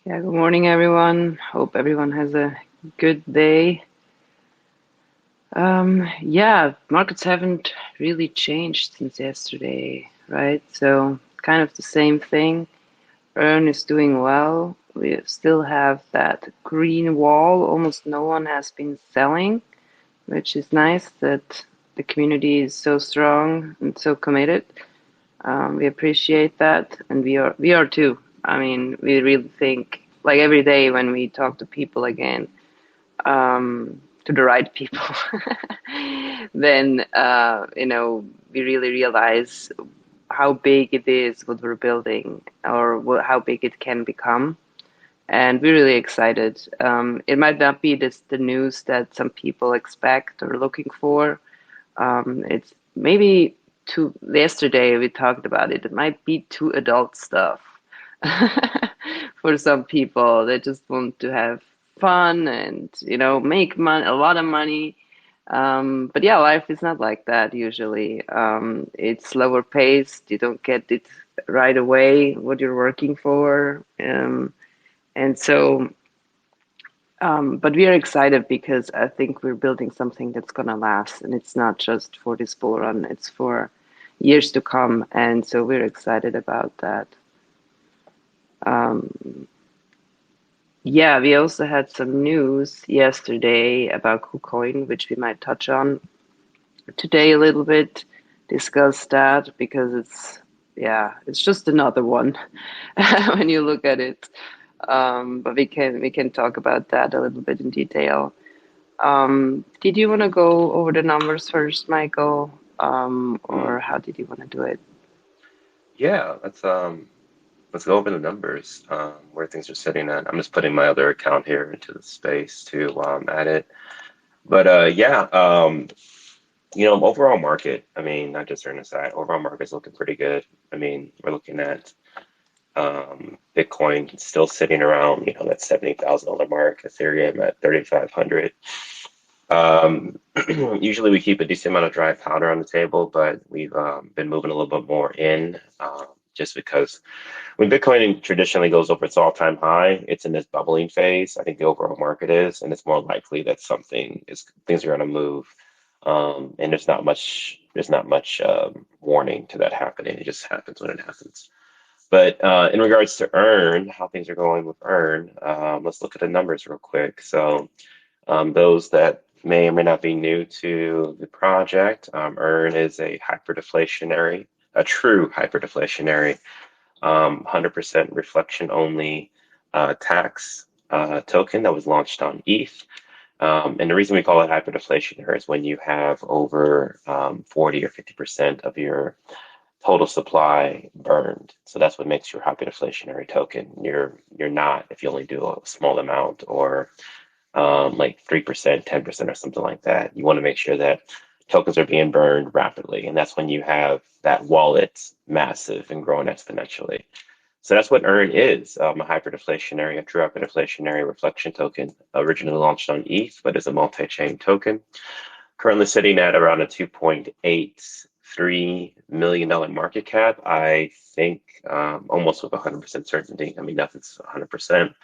Yeah, good morning, everyone. Hope everyone has a good day. Yeah, markets haven't really changed since yesterday, right? So kind of the same thing. Earn is doing well. We still have that green wall. Almost no one has been selling, which is nice that the community is so strong and so committed. We appreciate that, and we are too. I mean, we really think like every day when we talk to people again, to the right people, then we really realize how big it is what we're building, or how big it can become, and we're really excited. It might not be the news that some people expect or looking for. It's maybe too. Yesterday we talked about it. It might be too adult stuff for some people. They just want to have fun and make money, a lot of money. But yeah, life is not like that usually. It's slower paced. You don't get it right away what you're working for. And so but we are excited because I think we're building something that's gonna last, and it's not just for this bull run, it's for years to come. And so we're excited about that. Um, yeah, we also had some news yesterday about KuCoin, which we might touch on today a little bit, discuss that because it's just another one when you look at it. But we can talk about that a little bit in detail. Did you want to go over the numbers first, Michael? Or how did you want to do it? Yeah, let's go over the numbers, where things are sitting at. I'm just putting my other account here into the space to add it. But overall market, I mean, not just earning side, overall market's looking pretty good. I mean, we're looking at Bitcoin still sitting around, that $70,000 mark, Ethereum at 3,500. Usually we keep a decent amount of dry powder on the table, but we've been moving a little bit more in, just because when Bitcoin traditionally goes over its all-time high, it's in this bubbling phase. I think the overall market is, and it's more likely that things are going to move. And there's not much warning to that happening. It just happens when it happens. But in regards to Earn, how things are going with Earn, let's look at the numbers real quick. So those that may or may not be new to the project, Earn is a true hyperdeflationary 100% reflection only tax token that was launched on ETH. And the reason we call it hyperdeflationary is when you have over 40 or 50% of your total supply burned. So that's what makes your hyperdeflationary token. You're not if you only do a small amount or like 3%, 10% or something like that. You want to make sure that tokens are being burned rapidly. And that's when you have that wallet massive and growing exponentially. So that's what Earn is, a true hyperdeflationary reflection token, originally launched on ETH, but is a multi-chain token. Currently sitting at around a $2.83 million market cap. I think almost with 100% certainty. I mean, nothing's 100%.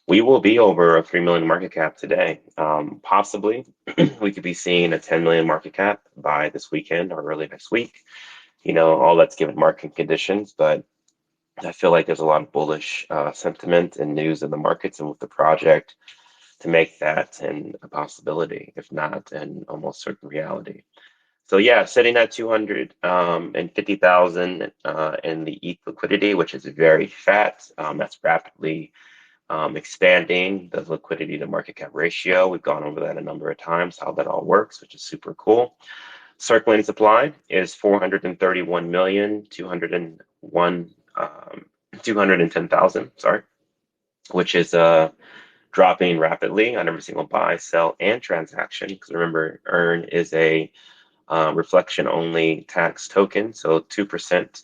We will be over a 3 million market cap today. Possibly, we could be seeing a 10 million market cap by this weekend or early next week. All that's given market conditions, but I feel like there's a lot of bullish sentiment and news in the markets and with the project to make that a possibility, if not an almost certain reality. So yeah, sitting at 250,000 in the ETH liquidity, which is very fat. That's rapidly expanding the liquidity to market cap ratio. We've gone over that a number of times, how that all works, which is super cool. Circulating supply is 210,000, sorry, which is dropping rapidly on every single buy, sell, and transaction. Because remember, Earn is a reflection only tax token, so 2%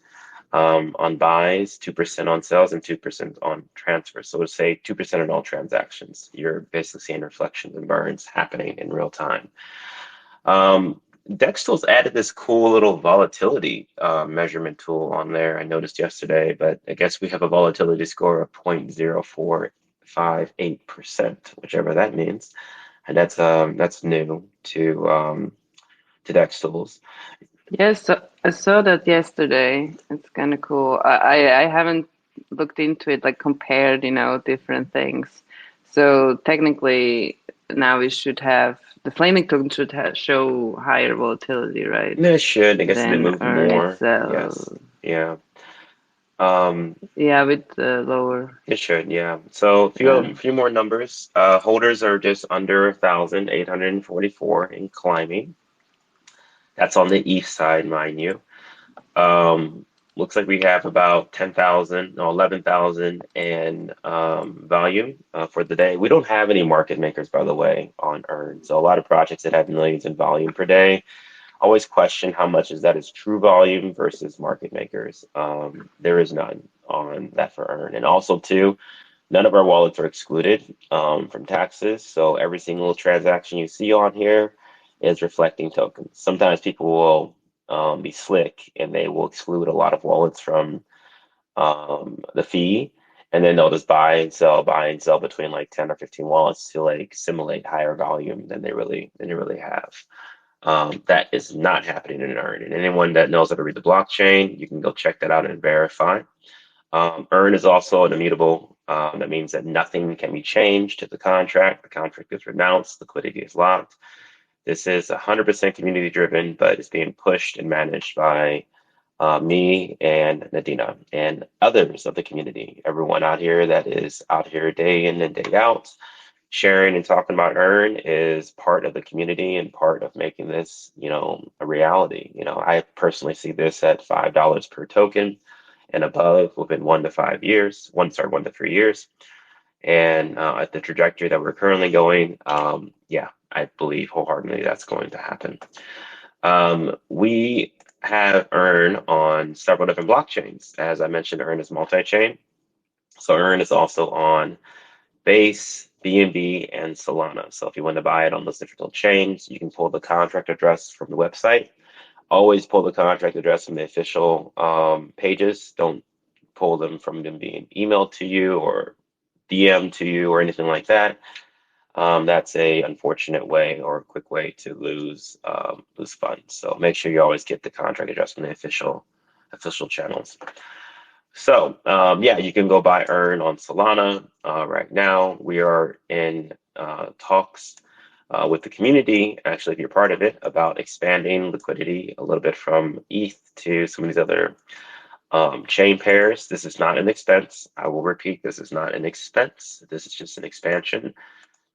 on buys, 2% on sales, and 2% on transfers. So let's say 2% on all transactions. You're basically seeing reflections and burns happening in real time. DEX tools added this cool little volatility measurement tool on there. I noticed yesterday, but I guess we have a volatility score of 0.0458%, whichever that means, and that's new to DEX tools. Yes, I saw that yesterday. It's kind of cool. I haven't looked into it, like compared, different things. So technically, now we should have the flaming token should ha show higher volatility, right, Yeah, it should. I guess if they than move earn more, itself. yes, yeah. Um, Yeah, with the lower. it should, yeah. So a Uh, few more numbers. Holders are just under 1,844 and climbing. That's on the east side, mind you. Um, Looks like we have about 10,000, no, 11,000 and volume for the day. We don't have any market makers, by the way, on Earn. So a lot of projects that have millions in volume per day always question how much is that is true volume versus market makers. There is none on that for Earn. And also, too, none of our wallets are excluded from taxes. So every single transaction you see on here is reflecting tokens. Sometimes people will be slick and they will exclude a lot of wallets from the fee. And then they'll just buy and sell between like 10 or 15 wallets to like simulate higher volume than they really have. That is not happening in Earn. And anyone that knows how to read the blockchain, you can go check that out and verify. Earn is also an immutable. That means that nothing can be changed to the contract. The contract is renounced, liquidity is locked. This is 100% community driven, but it's being pushed and managed by me and Nadina and others of the community. Everyone out here that is out here day in and day out, sharing and talking about Earn is part of the community and part of making this, a reality. I personally see this at $5 per token and above within 1 to 5 years, 1 to 3 years. And at the trajectory that we're currently going, yeah, I believe wholeheartedly that's going to happen. We have Earn on several different blockchains. As I mentioned, Earn is multi-chain. So Earn is also on Base, BNB, and Solana. So if you want to buy it on those different chains, you can pull the contract address from the website. Always pull the contract address from the official pages. Don't pull them from them being emailed to you or DM to you or anything like that. That's a unfortunate way or a quick way to lose funds. So make sure you always get the contract address from the official channels. So yeah, you can go buy Earn on Solana right now. We are in talks with the community, actually, if you're part of it, about expanding liquidity a little bit from ETH to some of these other chain pairs. This is not an expense. I will repeat, this is not an expense. This is just an expansion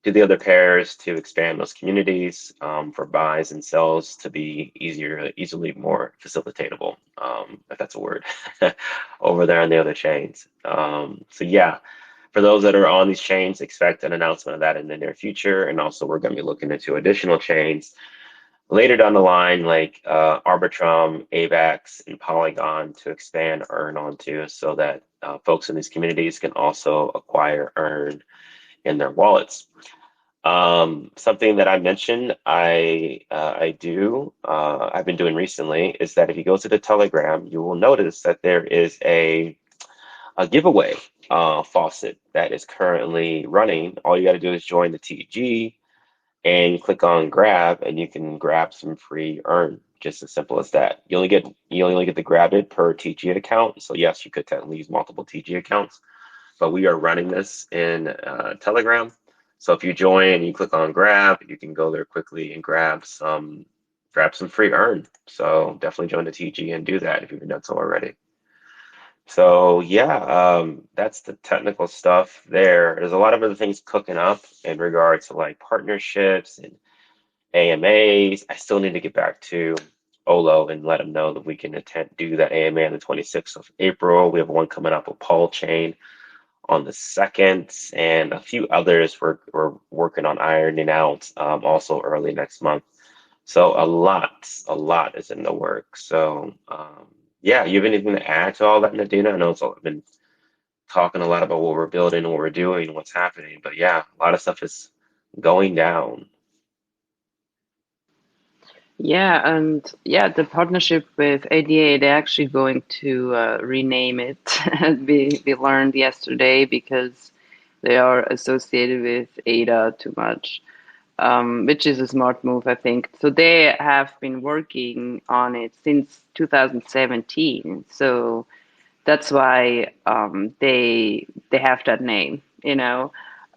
to the other pairs to expand those communities for buys and sells to be easily more facilitatable, if that's a word, over there on the other chains. So yeah, for those that are on these chains, expect an announcement of that in the near future. And also we're going to be looking into additional chains later down the line, like Arbitrum, AVAX, and Polygon to expand Earn onto so that folks in these communities can also acquire Earn in their wallets. Something that I mentioned I've been doing recently is that if you go to the Telegram, you will notice that there is a giveaway faucet that is currently running. All you got to do is join the TG and click on grab, and you can grab some free Earn. Just as simple as that. You only get to grab it per TG account. So yes, you could technically use multiple TG accounts, but we are running this in Telegram. So if you join and you click on grab, you can go there quickly and grab some free Earn. So definitely join the TG and do that if you've done so already. So yeah, that's the technical stuff there. There's a lot of other things cooking up in regards to like partnerships and AMAs. I still need to get back to Olo and let them know that we can do that AMA on the 26th of April. We have one coming up with Paul Chain on the 2nd, and a few others we're working on ironing out also early next month. So a lot is in the works. So yeah, you have anything to add to all that, Nadina? I know I've been talking a lot about what we're building, what we're doing, what's happening, but yeah, a lot of stuff is going down. Yeah, and yeah, the partnership with ADA, they're actually going to rename it. We learned yesterday because they are associated with ADA too much, which is a smart move, I think. So they have been working on it since 2017. So that's why they have that name, you know.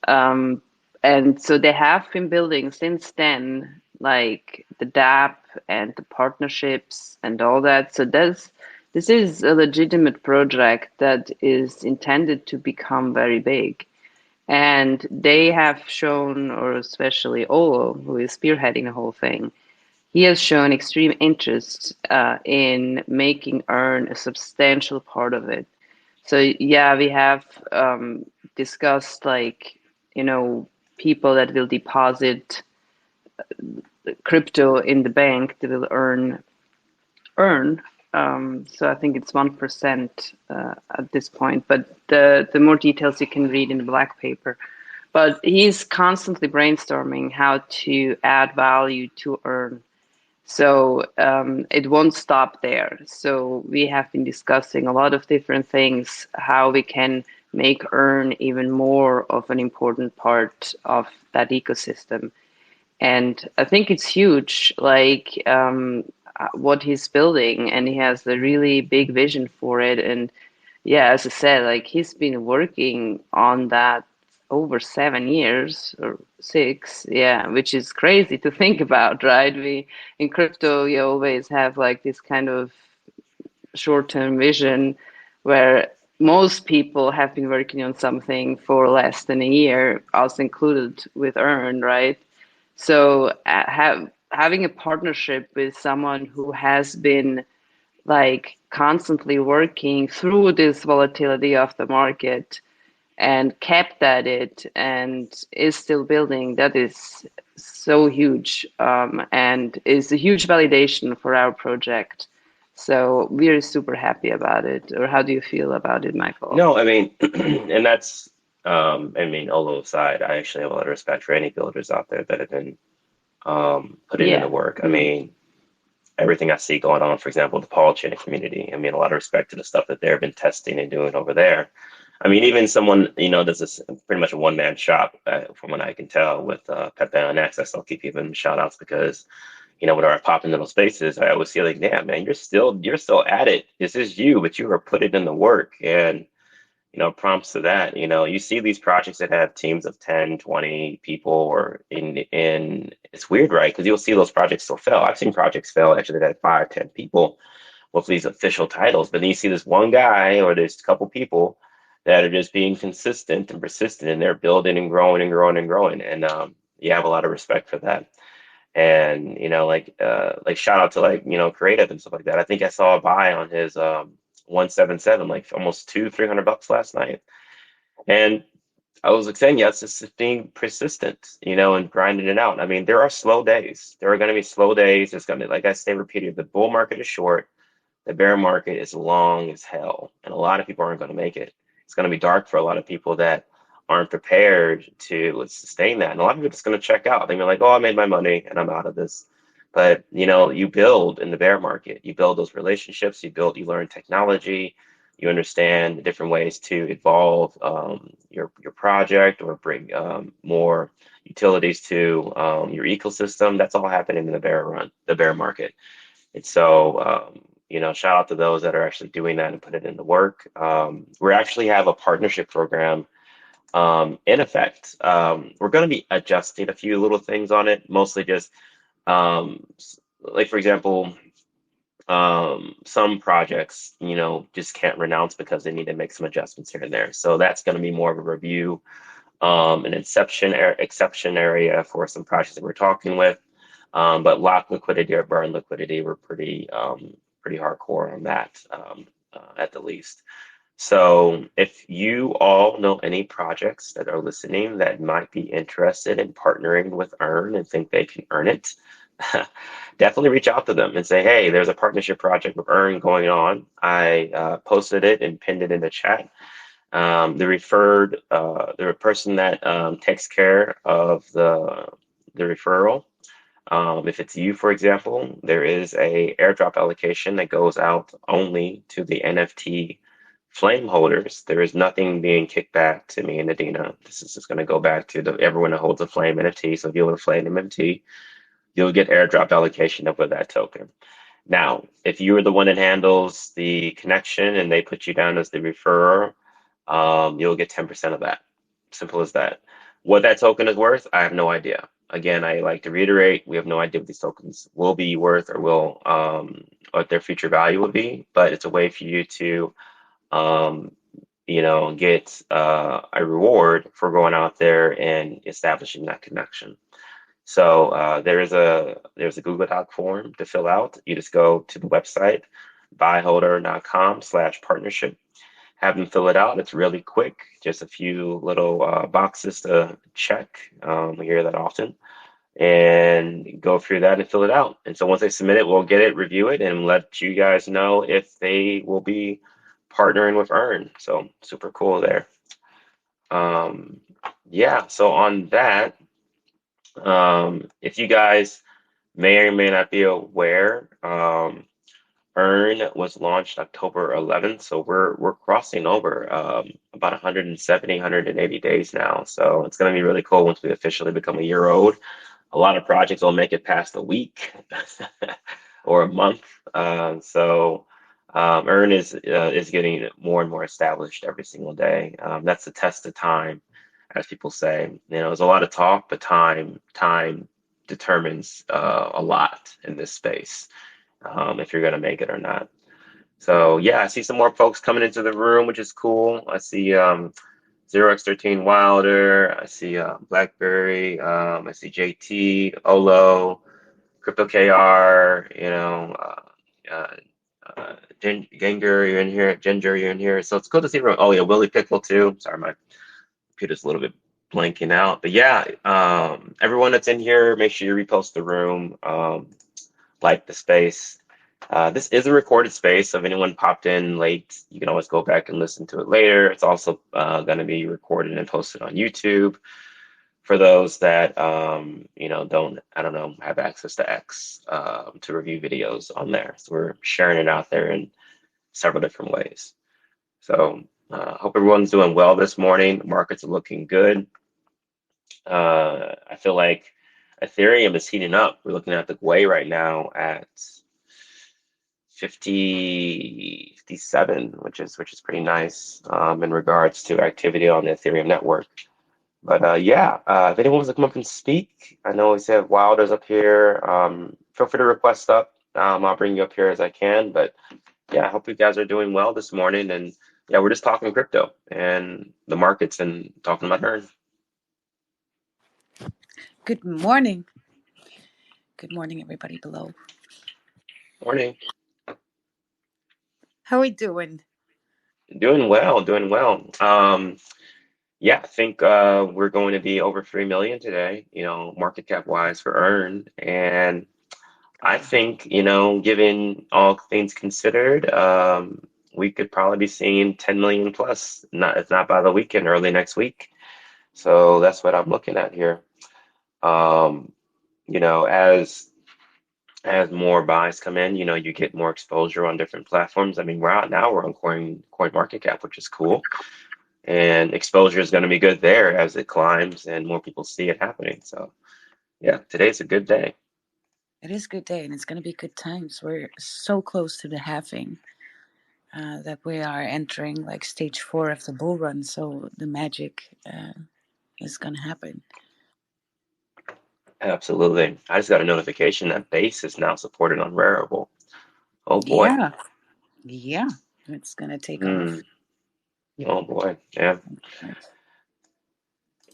Um, and so they have been building since then, like the DApp and the partnerships and all that. So this is a legitimate project that is intended to become very big. And they have shown, or especially Olo, who is spearheading the whole thing, he has shown extreme interest in making Earn a substantial part of it. So yeah, we have discussed like, you know, people that will deposit crypto in the bank that will earn. So I think it's 1% at this point, but the more details you can read in the black paper. But he's constantly brainstorming how to add value to Earn. So it won't stop there. So we have been discussing a lot of different things, how we can make Earn even more of an important part of that ecosystem. And I think it's huge, like what he's building, and he has a really big vision for it. And yeah, as I said, like he's been working on that over 7 years or six, yeah, which is crazy to think about, right? We in crypto, you always have like this kind of short-term vision where most people have been working on something for less than a year, us included with Earn, right? So having a partnership with someone who has been like constantly working through this volatility of the market and kept at it and is still building, that is so huge, and is a huge validation for our project. So we're super happy about it. Or how do you feel about it, Michael? No, I mean, and that's, I mean, Olo aside, I actually have a lot of respect for any builders out there that have been putting in the Yeah. work. I Mm. mean, everything I see going on, for example, the Paul Chain community. I mean, a lot of respect to the stuff that they've been testing and doing over there. I mean, even someone, there's this pretty much a one-man shop, from what I can tell, with Pepe on Access. I'll keep giving them shout outs because, when I pop into those spaces, I always feel like, damn, man, you're still at it. This is you, but you are putting in the work. And prompts to that. You see these projects that have teams of 10, 20 people, or in it's weird, right? Because you'll see those projects still fail. I've seen projects fail actually that had 5, 10 people with these official titles, but then you see this one guy or there's a couple people that are just being consistent and persistent, and they're building and growing and growing and growing. And you have a lot of respect for that. And like shout out to like creative and stuff like that. I think I saw a buy on his 177, like almost 300 bucks last night. And I was like saying, yes, it's just being persistent, and grinding it out. I mean, there are slow days. There are going to be slow days. It's going to be, like I say, repeated. The bull market is short. The bear market is long as hell. And a lot of people aren't going to make it. It's going to be dark for a lot of people that aren't prepared to sustain that. And a lot of people are just going to check out. They're gonna be like, oh, I made my money and I'm out of this. But, you build in the bear market. You build those relationships. You learn technology. You understand the different ways to evolve your project or bring more utilities to your ecosystem. That's all happening in the bear market. And so, shout out to those that are actually doing that and put it into work. We actually have a partnership program in effect. We're going to be adjusting a few little things on it, mostly just like, for example, some projects, just can't renounce because they need to make some adjustments here and there. So that's going to be more of a review, an exception area for some projects that we're talking with. But lock liquidity or burn liquidity, we're pretty hardcore on that, at the least. So if you all know any projects that are listening that might be interested in partnering with Earn and think they can earn it, definitely reach out to them and say, hey, there's a partnership project with Earn going on. I posted it and pinned it in the chat. The person that takes care of the referral, If it's you, for example, there is a airdrop allocation that goes out only to the NFT flame holders. There is nothing being kicked back to me and Adina. This is just going to go back to everyone that holds a flame NFT. So if you have a flame NFT, you'll get airdrop allocation of that token. Now, if you are the one that handles the connection and they put you down as the referrer, you'll get 10% of that. Simple as that. What that token is worth, I have no idea. Again, I like to reiterate, we have no idea what these tokens will be worth or will what their future value will be, but it's a way for you to um, get a reward for going out there and establishing that connection. So there's a Google Doc form to fill out. You just go to the website, buyholder.com/partnership. Have them fill it out. It's really quick, just a few little boxes to check. We hear that often, and go through that and fill it out. And so once they submit it, we'll get it, review it, and let you guys know if they will be partnering with Earn. So super cool there. Um, yeah. So on that. If you guys may or may not be aware, Earn was launched October 11th, so we're crossing over about 170, 180 days now. So it's going to be really cool once we officially become a year old. A lot of projects will make it past a week or a month. Earn is getting more and more established every single day. That's the test of time, as people say. There's a lot of talk, but time determines a lot in this space, if you're going to make it or not. So yeah, I see some more folks coming into the room, which is cool. I see 0x13 Wilder. I see Blackberry. I see JT, Olo, Crypto KR. Ginger, you're in here. Ginger, you're in here. So it's cool to see everyone. Oh yeah, Willie Pickle too. Sorry, my computer's a little bit blanking out. But yeah, everyone that's in here, make sure you repost the room, like the space. This is a recorded space, so if anyone popped in late, you can always go back and listen to it later. It's also going to be recorded and posted on YouTube for those that don't, I don't know, have access to X to review videos on there. So we're sharing it out there in several different ways. So hope everyone's doing well this morning. Markets are looking good. I feel like Ethereum is heating up. We're looking at the Gwei right now at 57, which is pretty nice in regards to activity on the Ethereum network. But if anyone wants to come up and speak, I know we have Wilders up here. Feel free to request up. I'll bring you up here as I can. But yeah, I hope you guys are doing well this morning. And yeah, we're just talking crypto and the markets and talking about Earn. Good morning. Good morning, everybody below. Morning. How are we doing? Doing well, doing well. I think we're going to be over 3 million today, market cap wise for Earn. And I think, given all things considered, we could probably be seeing 10 million plus, if not by the weekend, early next week. So that's what I'm looking at here. Um, as more buys come in, you get more exposure on different platforms. I mean, we're on Coin Market Cap, which is cool. And exposure is going to be good there as it climbs and more people see it happening. So yeah, today's a good day. It is a good day, and it's going to be good times. We're so close to the halving that we are entering like stage 4 of the bull run. So the magic is going to happen. Absolutely. I just got a notification that Base is now supported on Rarible. Oh boy. Yeah. It's going to take off. Oh boy. Yeah.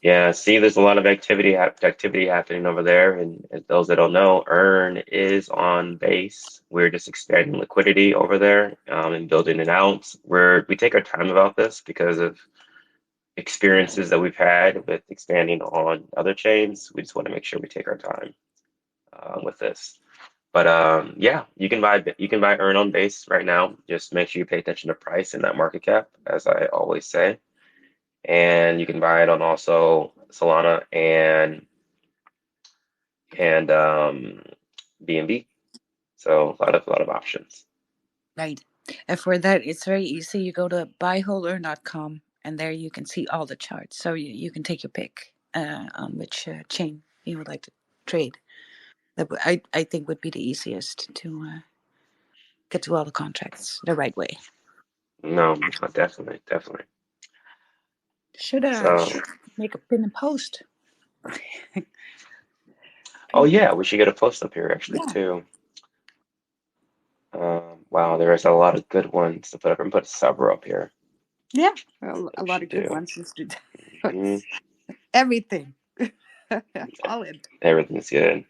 Yeah. See, there's a lot of activity happening over there. And as those that don't know, Earn is on Base. We're just expanding liquidity over there and building it out. We take our time about this because of experiences that we've had with expanding on other chains. We just want to make sure we take our time with this. But you can buy Earn on Base right now. Just make sure you pay attention to price and that market cap, as I always say. And you can buy it on also Solana and and B&B. So a lot of options. Right. And for that, it's very easy. You go to buyholder.com, and there you can see all the charts. So you can take your pick on which chain you would like to trade. I think would be the easiest to get to all the contracts the right way. No, definitely, definitely. Should I So, make a pin and post? oh yeah, we should get a post up here actually Yeah. too. Wow, there is a lot of good ones to put up and put a subber up here. Yeah. That's what A we lot should of good do. ones. Let's do Hmm. everything. All in. Everything's good.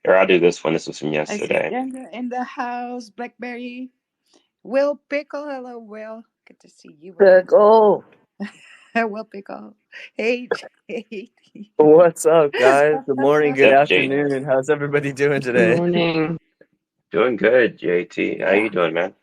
Here, I'll do this one. This was from I see yesterday. Daniel in the house. Blackberry. Will Pickle. Hello, Will. Good to see you again. Pickle. Will Pickle. Hey, Jay. What's up, guys? Good morning, What's good up, Jay? afternoon. How's everybody doing Good today? morning. Doing good, JT. How Yeah. you doing, man?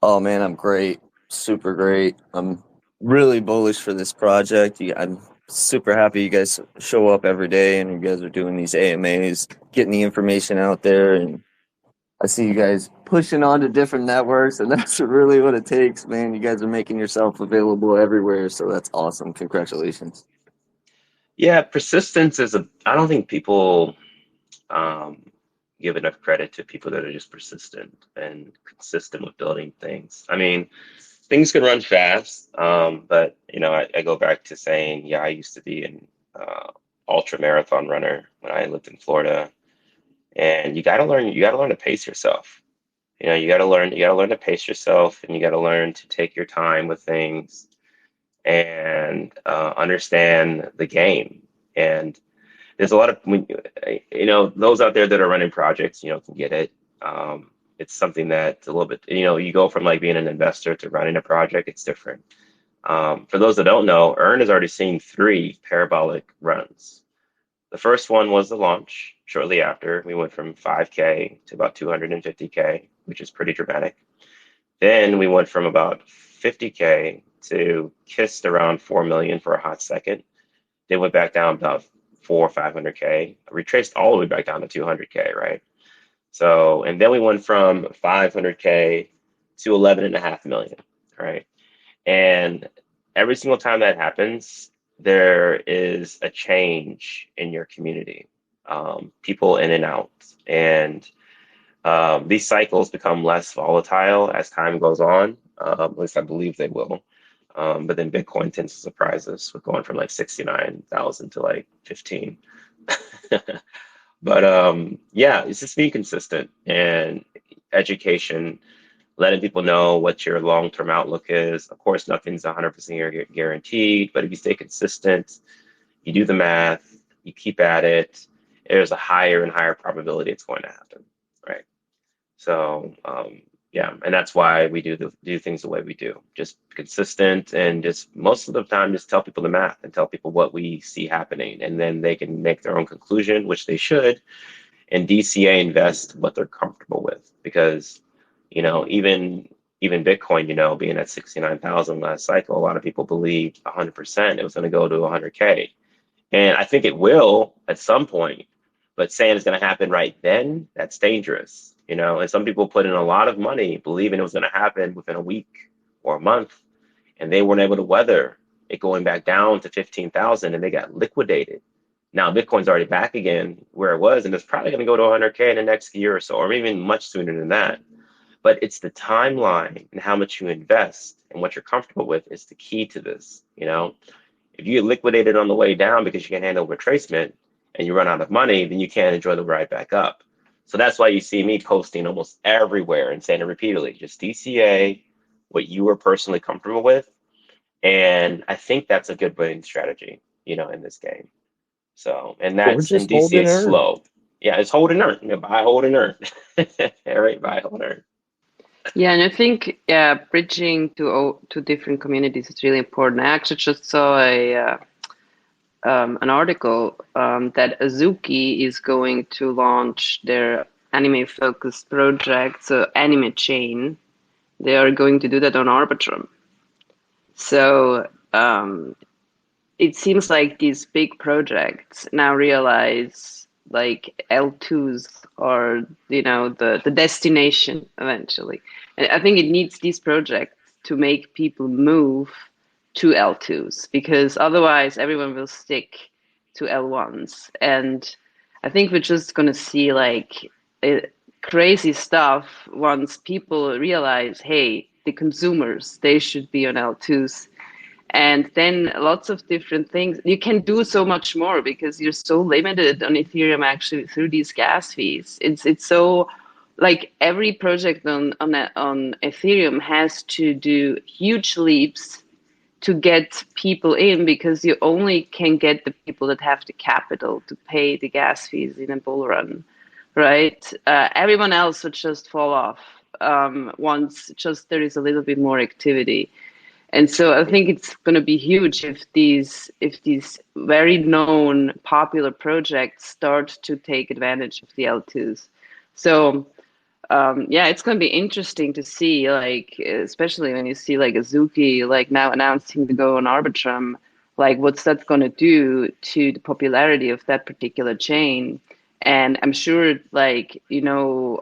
Oh man, I'm great. Super great. I'm really bullish for this project. I'm super happy you guys show up every day and you guys are doing these AMAs, getting the information out there, and I see you guys pushing on to different networks, and that's really what it takes, man. You guys are making yourself available everywhere, so that's awesome. Congratulations. Yeah, persistence is a. I don't think people um, give enough credit to people that are just persistent and consistent with building things. I mean, things can run fast, but I go back to saying, yeah, I used to be an ultra marathon runner when I lived in Florida, and you got to learn to pace yourself. You got to learn to pace yourself, and you got to learn to take your time with things and understand the game. And there's a lot of those out there that are running projects, can get it. It's something that's a little bit, you go from like being an investor to running a project. It's different. For those that don't know, Earn has already seen 3 parabolic runs. The first one was the launch. Shortly after, we went from 5K to about 250K, which is pretty dramatic. Then we went from about 50K to kissed around 4 million for a hot second. They went back down about 500K, retraced all the way back down to 200K, right? So, and then we went from 500K to 11.5 million, right? And every single time that happens, there is a change in your community, people in and out. And these cycles become less volatile as time goes on. At least I believe they will. But then Bitcoin tends to surprise us with going from like 69,000 to like 15. But yeah, it's just being consistent and education, letting people know what your long-term outlook is. Of course, nothing's 100% guaranteed, but if you stay consistent, you do the math, you keep at it, there's a higher and higher probability it's going to happen, right? So yeah, and that's why we do things the way we do. Just consistent and just most of the time just tell people the math and tell people what we see happening, and then they can make their own conclusion, which they should, and DCA invest what they're comfortable with. Because even Bitcoin, being at 69,000 last cycle, a lot of people believed 100% it was going to go to 100K. And I think it will at some point, but saying it's going to happen right then, that's dangerous, And some people put in a lot of money believing it was going to happen within a week or a month, and they weren't able to weather it going back down to 15,000, and they got liquidated. Now Bitcoin's already back again where it was, and it's probably going to go to 100K in the next year or so, or even much sooner than that. But it's the timeline and how much you invest and what you're comfortable with is the key to this. If you get liquidated on the way down because you can't handle retracement and you run out of money, then you can't enjoy the ride back up. So that's why you see me posting almost everywhere and saying it repeatedly, just DCA what you are personally comfortable with. And I think that's a good winning strategy, in this game. So, and Or that's, and just hold and DCA earn. slow. Yeah, it's hold and earn. Buy, hold, and earn. All right, buy, hold, and earn. Yeah, and I think bridging to different communities is really important. I actually just saw an article that Azuki is going to launch their anime-focused project, so Anime Chain. They are going to do that on Arbitrum. So it seems like these big projects now realize like L2s or the destination eventually. And I think it needs these projects to make people move to L2s, because otherwise everyone will stick to L1s. And I think we're just going to see like crazy stuff once people realize, hey, the consumers, they should be on L2s. And then lots of different things. You can do so much more because you're so limited on Ethereum actually through these gas fees. It's so like every project on Ethereum has to do huge leaps to get people in, because you only can get the people that have the capital to pay the gas fees in a bull run, right? Everyone else would just fall off once just there is a little bit more activity. And so I think it's going to be huge if these very known popular projects start to take advantage of the L2s. So yeah, it's going to be interesting to see, like, especially when you see like Azuki, like now announcing to go on Arbitrum, like what's that going to do to the popularity of that particular chain? And I'm sure like,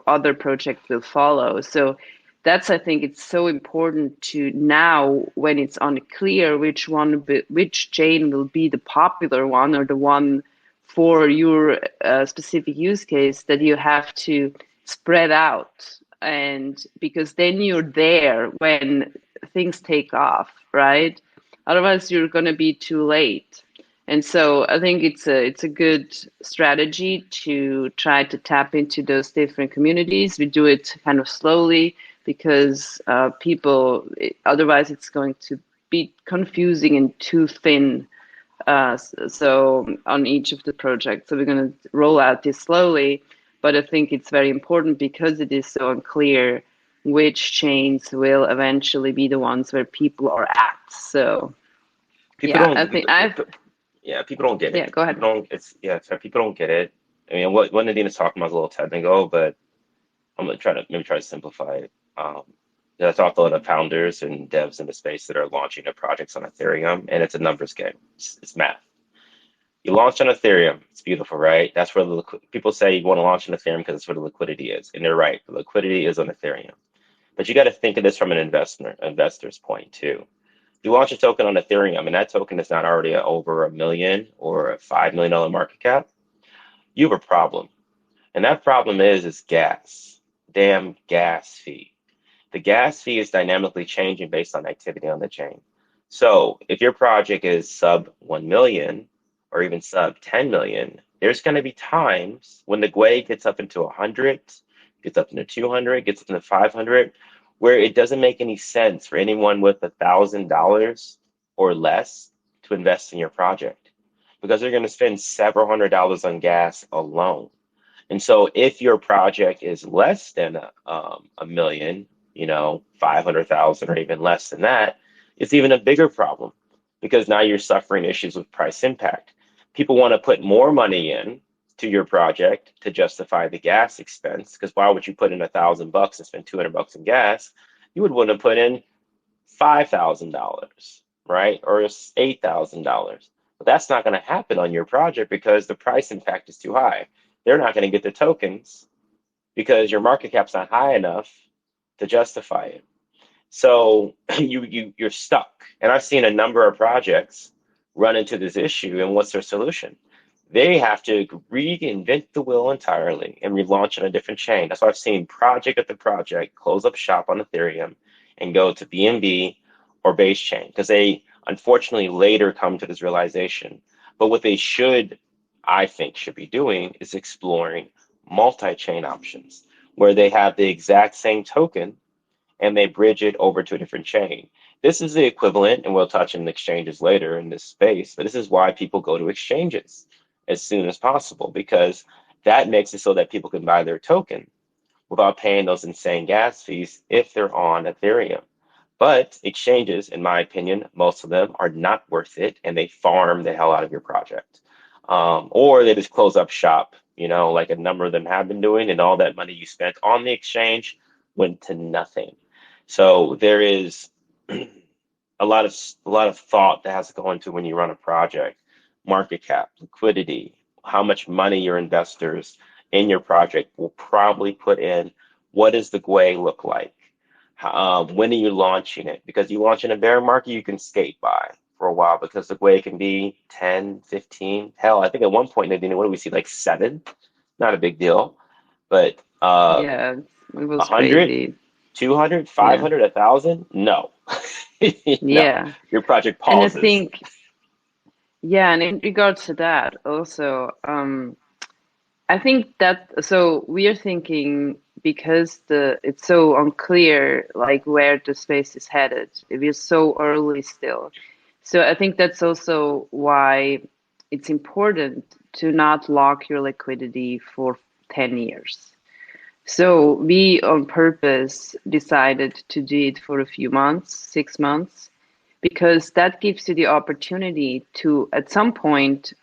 other projects will follow. So that's, I think it's so important to now, when it's unclear which chain will be the popular one or the one for your specific use case, that you have to spread out, and because then you're there when things take off, right? Otherwise you're going to be too late. And so I think it's a good strategy to try to tap into those different communities. We do it kind of slowly because otherwise it's going to be confusing and too thin. So on each of the projects, so we're going to roll out this slowly. But I think it's very important because it is so unclear which chains will eventually be the ones where people are at. So People yeah, I don't. think I've Yeah, people don't get yeah. it. Go ahead. People don't. People don't get it. I mean, what Nadine is talking about is a little technical, but I'm gonna try to simplify it. I talked to a lot of founders and devs in the space that are launching their projects on Ethereum, and it's a numbers game. It's math. You launch on Ethereum, it's beautiful, right? That's where people say you want to launch on Ethereum because it's where the liquidity is, and they're right. The liquidity is on Ethereum, but you got to think of this from an investor's point too. You launch a token on Ethereum, and that token is not already over $1 million or a $5 million market cap, you have a problem. And that problem is gas. Damn gas fee. The gas fee is dynamically changing based on activity on the chain. So if your project is sub 1 million or even sub 10 million, there's going to be times when the GUI gets up into 100, gets up into 200, gets up into 500, where it doesn't make any sense for anyone with $1,000 or less to invest in your project, because they're going to spend several $100s on gas alone. And so if your project is less than a million, 500,000 or even less than that, it's even a bigger problem, because now you're suffering issues with price impact. People want to put more money in to your project to justify the gas expense, because why would you put in $1,000 and spend $200 in gas? You would want to put in $5,000, right? Or $8,000. But that's not going to happen on your project because the price impact is too high. They're not going to get the tokens because your market cap's not high enough to justify it. So you're stuck. And I've seen a number of projects run into this issue. And what's their solution? They have to reinvent the wheel entirely and relaunch on a different chain. That's why I've seen project after project close up shop on Ethereum and go to BNB or base chain, because they unfortunately later come to this realization. But what they I think should be doing is exploring multi-chain options where they have the exact same token and they bridge it over to a different chain. This is the equivalent, and we'll touch on exchanges later in this space, but this is why people go to exchanges as soon as possible, because that makes it so that people can buy their token without paying those insane gas fees if they're on Ethereum. But exchanges, in my opinion, most of them are not worth it, and they farm the hell out of your project. Or they just close up shop, like a number of them have been doing, and all that money you spent on the exchange went to nothing. So there is a lot of thought that has to go into when you run a project: market cap, liquidity, how much money your investors in your project will probably put in. What does the GUI look like? When are you launching it? Because you launch in a bear market, you can skate by for a while because the GUI can be 10, 15. Hell, I think at one point, Nadine, what do we see? Like 7? Not a big deal. But Yeah, it was 100, crazy. 200, Yeah. 500, 1,000? No. No. Yeah. Your project And I pauses. think, yeah, and in regards to that also, I think that so we are thinking because the it's so unclear like where the space is headed. It is so early still. So I think that's also why it's important to not lock your liquidity for 10 years. So we on purpose decided to do it for a few months, 6 months, because that gives you the opportunity to at some point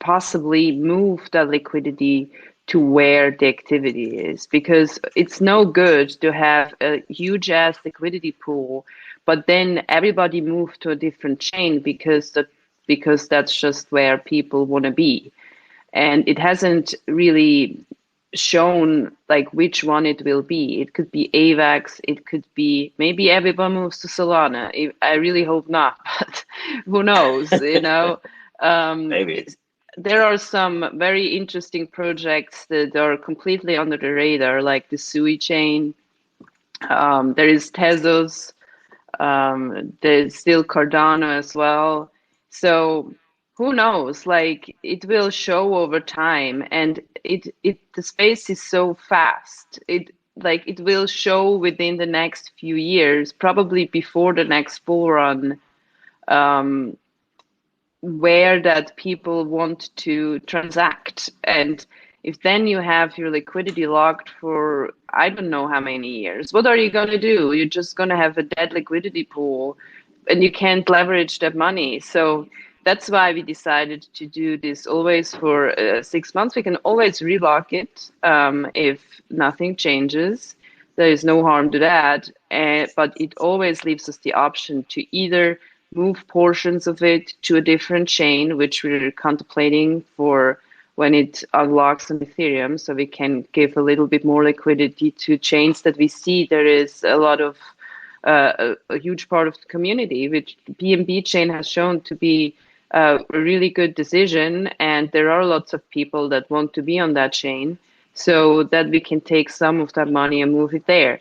possibly move that liquidity to where the activity is, because it's no good to have a huge ass liquidity pool but then everybody move to a different chain because that's just where people want to be, and it hasn't really shown like which one it will be. It could be AVAX, it could be maybe everyone moves to Solana. I really hope not, but who knows, you know. Um, Maybe. there are some very interesting projects that are completely under the radar, like the Sui chain. There is Tezos. There's still Cardano as well. So who knows? Like it will show over time, and it the space is so fast. It will show within the next few years, probably before the next bull run, um, where that people want to transact. And if then you have your liquidity locked for I don't know how many years, what are you going to do? You're just going to have a dead liquidity pool and you can't leverage that money. So that's why we decided to do this always for 6 months. We can always relock it if nothing changes. There is no harm to that. But it always leaves us the option to either move portions of it to a different chain, which we're contemplating for when it unlocks on Ethereum, so we can give a little bit more liquidity to chains that we see there is a lot of a huge part of the community, which the BNB chain has shown to be a really good decision, and there are lots of people that want to be on that chain, so that we can take some of that money and move it there.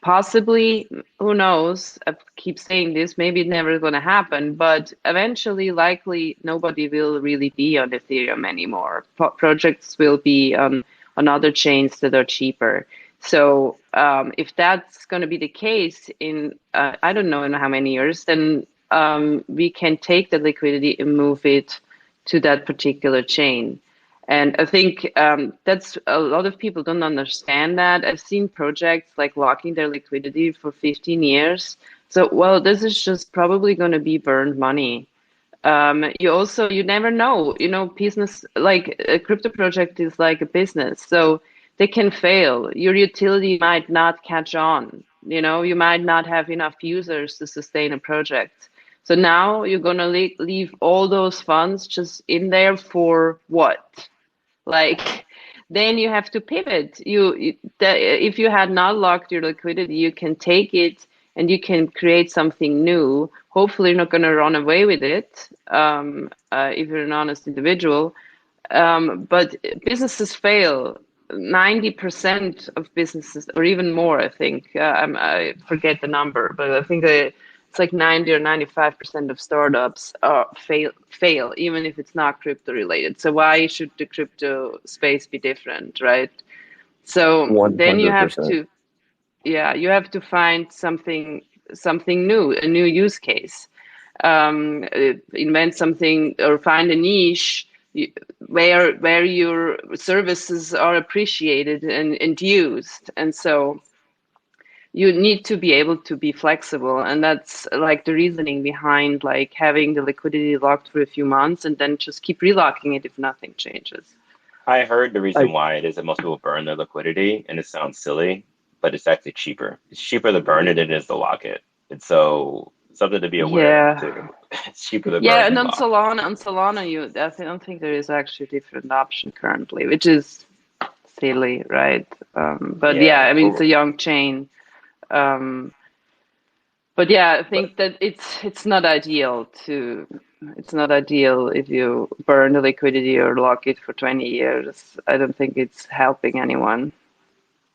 Possibly, who knows? I keep saying this, maybe it's never going to happen, but eventually, likely, nobody will really be on Ethereum anymore. Projects will be on other chains that are cheaper. So, if that's going to be the case in, I don't know in how many years, then we can take the liquidity and move it to that particular chain. And I think that's a lot of people don't understand that. I've seen projects like locking their liquidity for 15 years. So, well, this is just probably going to be burned money. You never know, business, like a crypto project is like a business. So they can fail. Your utility might not catch on. You might not have enough users to sustain a project. So now you're going to leave all those funds just in there for what? Like, then you have to pivot. If you had not locked your liquidity, you can take it and you can create something new. Hopefully, you're not going to run away with it if you're an honest individual. But businesses fail. 90% of businesses, or even more, I think. I forget the number, but I think it's like 90 or 95% of startups fail, even if it's not crypto related. So why should the crypto space be different, right? So then you have 100%. to, yeah, you have to find something new, a new use case, invent something or find a niche where your services are appreciated and used. And so you need to be able to be flexible, and that's like the reasoning behind like having the liquidity locked for a few months and then just keep relocking it if nothing changes. I heard the reason I why it is that most people burn their liquidity, and it sounds silly, but it's actually cheaper. It's cheaper to burn it than it is to lock it. And so something to be aware of Yeah. too. It's cheaper to Yeah, burn and than lock. On Solana, I don't think there is actually a different option currently, which is silly, right? But yeah, Yeah, I mean, it's a young chain. Um, but yeah, I but think that it's not ideal if you burn the liquidity or lock it for 20 years. I don't think it's helping anyone.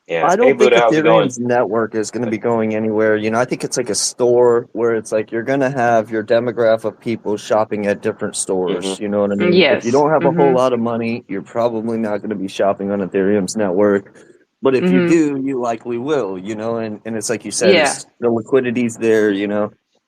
yeah. I Hey, don't think Buddha, how's it going? Ethereum's network is going to be going anywhere. I think it's like a store where it's like you're going to have your demographic of people shopping at different Hmm. stores. You know what I mean? If you Yes. don't have a whole Mm-hmm. lot of money, you're probably not going to be shopping on Ethereum's network. But if you Mm-hmm. do, you likely will, and it's like you said, Yeah. it's the liquidity's there,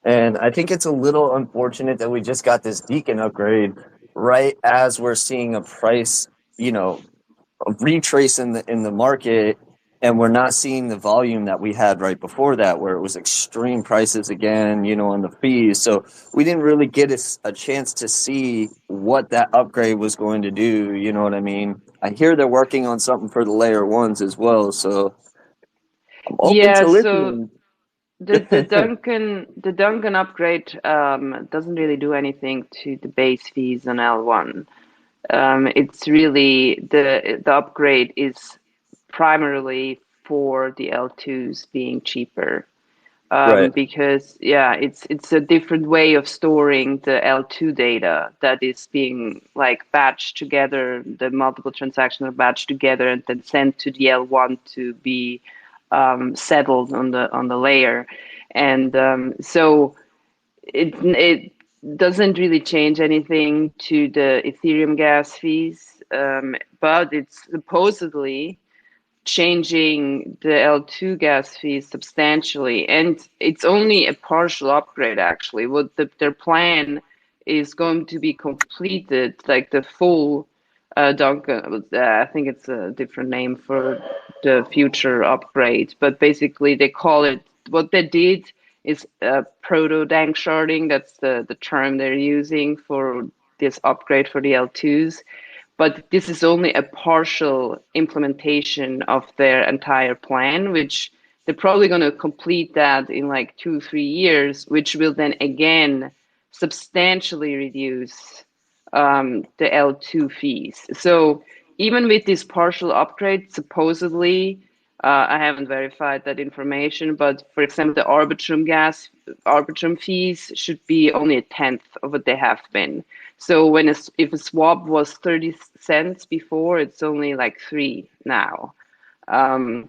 And I think it's a little unfortunate that we just got this Deacon upgrade right as we're seeing a price, a retrace in the market, and we're not seeing the volume that we had right before that, where it was extreme prices again, on the fees. So we didn't really get a chance to see what that upgrade was going to do. You know what I mean? I hear they're working on something for the layer ones as well, so I'm open Yeah, to so listening. the Duncan upgrade doesn't really do anything to the base fees on L1. It's really the upgrade is primarily for the L2s being cheaper. Right, Because yeah, it's a different way of storing the L2 data that is being like batched together. The multiple transactions are batched together and then sent to the L1 to be settled on the layer, and so it doesn't really change anything to the Ethereum gas fees, but it's supposedly changing the L2 gas fees substantially, and it's only a partial upgrade actually. What their plan is going to be completed, like the full Duncan. I think it's a different name for the future upgrade, but basically they call it. What they did is proto dank sharding. That's the term they're using for this upgrade for the L2s, but this is only a partial implementation of their entire plan, which they're probably going to complete that in like 2, 3 years, which will then again substantially reduce the L2 fees. So even with this partial upgrade, supposedly, I haven't verified that information, but for example, the Arbitrum fees should be only a tenth of what they have been. So if a swap was 30 cents before, it's only like three now. Um,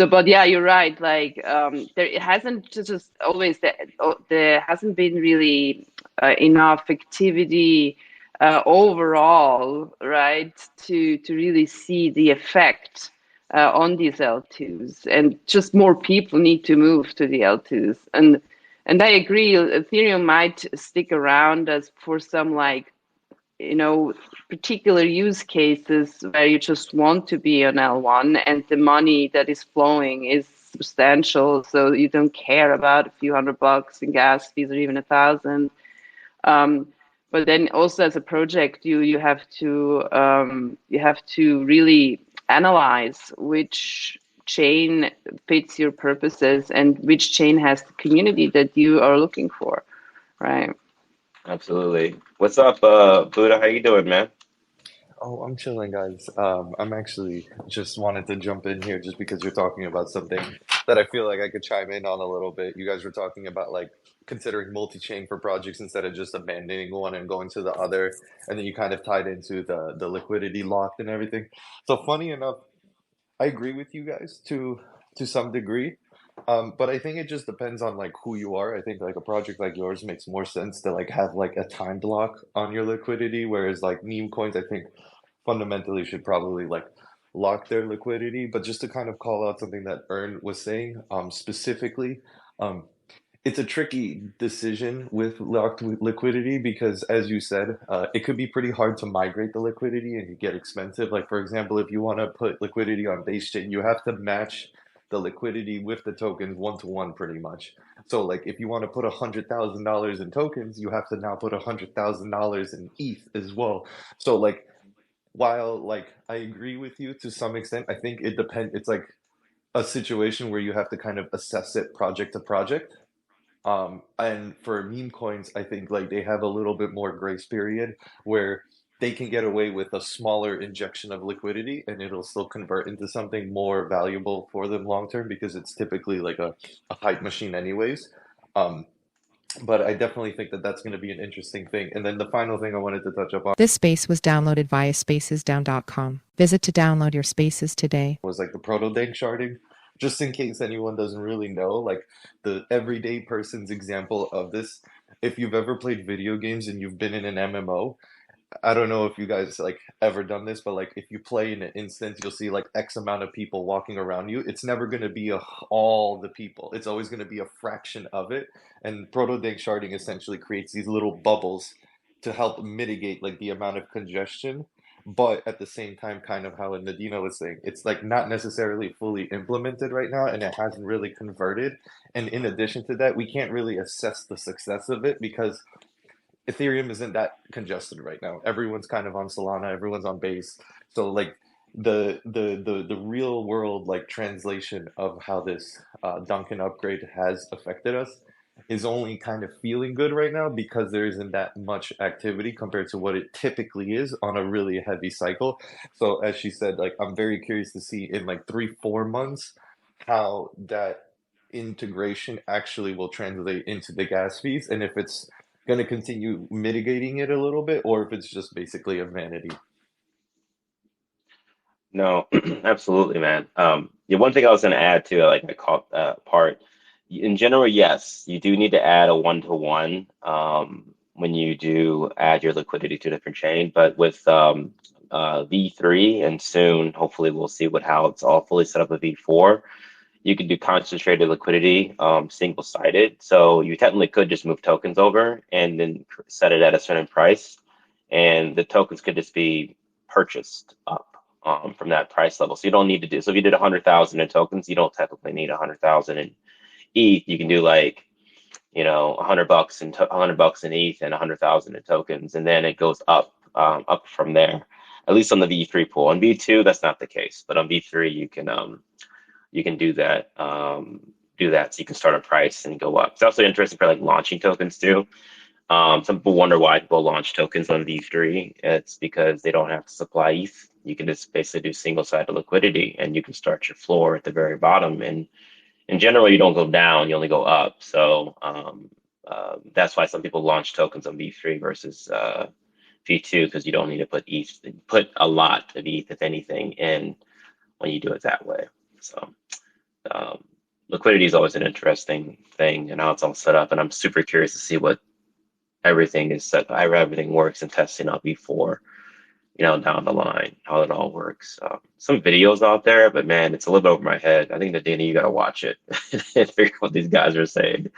but yeah, you're right. Like there it hasn't just always there hasn't been really enough activity overall, right, to really see the effect on these L2s, and just more people need to move to the L2s, and I agree, Ethereum might stick around as for some like particular use cases where you just want to be on L1 and the money that is flowing is substantial, so you don't care about a few $100 in gas fees or even 1,000. Um, but then also as a project, you have to really analyze which chain fits your purposes and which chain has the community that you are looking for, right? Absolutely. What's up, Buddha? How you doing, man? Oh, I'm chilling, guys. I'm actually just wanted to jump in here just because you're talking about something that I feel like I could chime in on a little bit. You guys were talking about like considering multi-chain for projects instead of just abandoning one and going to the other, and then you kind of tied into the liquidity locked and everything. So funny enough, I agree with you guys to some degree. But I think it just depends on like who you are. I think like a project like yours makes more sense to like have like a time block on your liquidity, whereas like meme coins, I think fundamentally should probably like lock their liquidity. But just to kind of call out something that Ern was saying, specifically, um, it's a tricky decision with locked liquidity because, as you said, it could be pretty hard to migrate the liquidity and get expensive. Like, for example, if you want to put liquidity on base chain, you have to match the liquidity with the tokens one to one, pretty much. So, like, if you want to put $100,000 in tokens, you have to now put $100,000 in ETH as well. So, like, while like I agree with you to some extent, I think it depends. It's like a situation where you have to kind of assess it project to project. And for meme coins, I think like they have a little bit more grace period where they can get away with a smaller injection of liquidity and it'll still convert into something more valuable for them long term because it's typically like a hype machine anyways. Um, but I definitely think that that's going to be an interesting thing. And then the final thing I wanted to touch up on This space was downloaded via spacesdown.com. Visit to download your spaces today. was like the proto dank sharding. Just in case anyone doesn't really know, like the everyday person's example of this. If you've ever played video games and you've been in an MMO, I don't know if you guys like ever done this, but like if you play in an instance, you'll see like X amount of people walking around you. It's never going to be all the people. It's always going to be a fraction of it. And proto dank sharding essentially creates these little bubbles to help mitigate like the amount of congestion. But at the same time, kind of how Nadina was saying, it's like not necessarily fully implemented right now, and it hasn't really converted. And in addition to that, we can't really assess the success of it because Ethereum isn't that congested right now. Everyone's kind of on Solana, everyone's on Base. So like the real world like translation of how this Duncan upgrade has affected us is only kind of feeling good right now because there isn't that much activity compared to what it typically is on a really heavy cycle. So as she said, like I'm very curious to see in like 3-4 months how that integration actually will translate into the gas fees and if it's going to continue mitigating it a little bit or if it's just basically a vanity. No, absolutely, man. The one thing I was going to add to like I caught that part. In general, yes, you do need to add a one-to-one when you do add your liquidity to a different chain. But with V3 and soon, hopefully, we'll see how it's all fully set up with V4. You can do concentrated liquidity, single-sided. So you technically could just move tokens over and then set it at a certain price, and the tokens could just be purchased up from that price level. So you don't need to do. So if you did 100,000 in tokens, you don't technically need 100,000 in ETH. You can do like, $100 and $100 in ETH and 100,000 in tokens, and then it goes up from there. At least on the V3 pool. On V2, that's not the case, but on V3 you can do that. So you can start a price and go up. It's also interesting for like launching tokens too. Some people wonder why people launch tokens on V3. It's because they don't have to supply ETH. You can just basically do single-sided liquidity, and you can start your floor at the very bottom. And in general, you don't go down; you only go up. So that's why some people launch tokens on V3 versus V2 because you don't need to put a lot of ETH, if anything, in when you do it that way. So liquidity is always an interesting thing and how it's all set up. And I'm super curious to see what everything is set, how everything works and testing out before, down the line, how it all works. Some videos out there, but man, it's a little bit over my head. I think that Dana, you got to watch it and figure out what these guys are saying.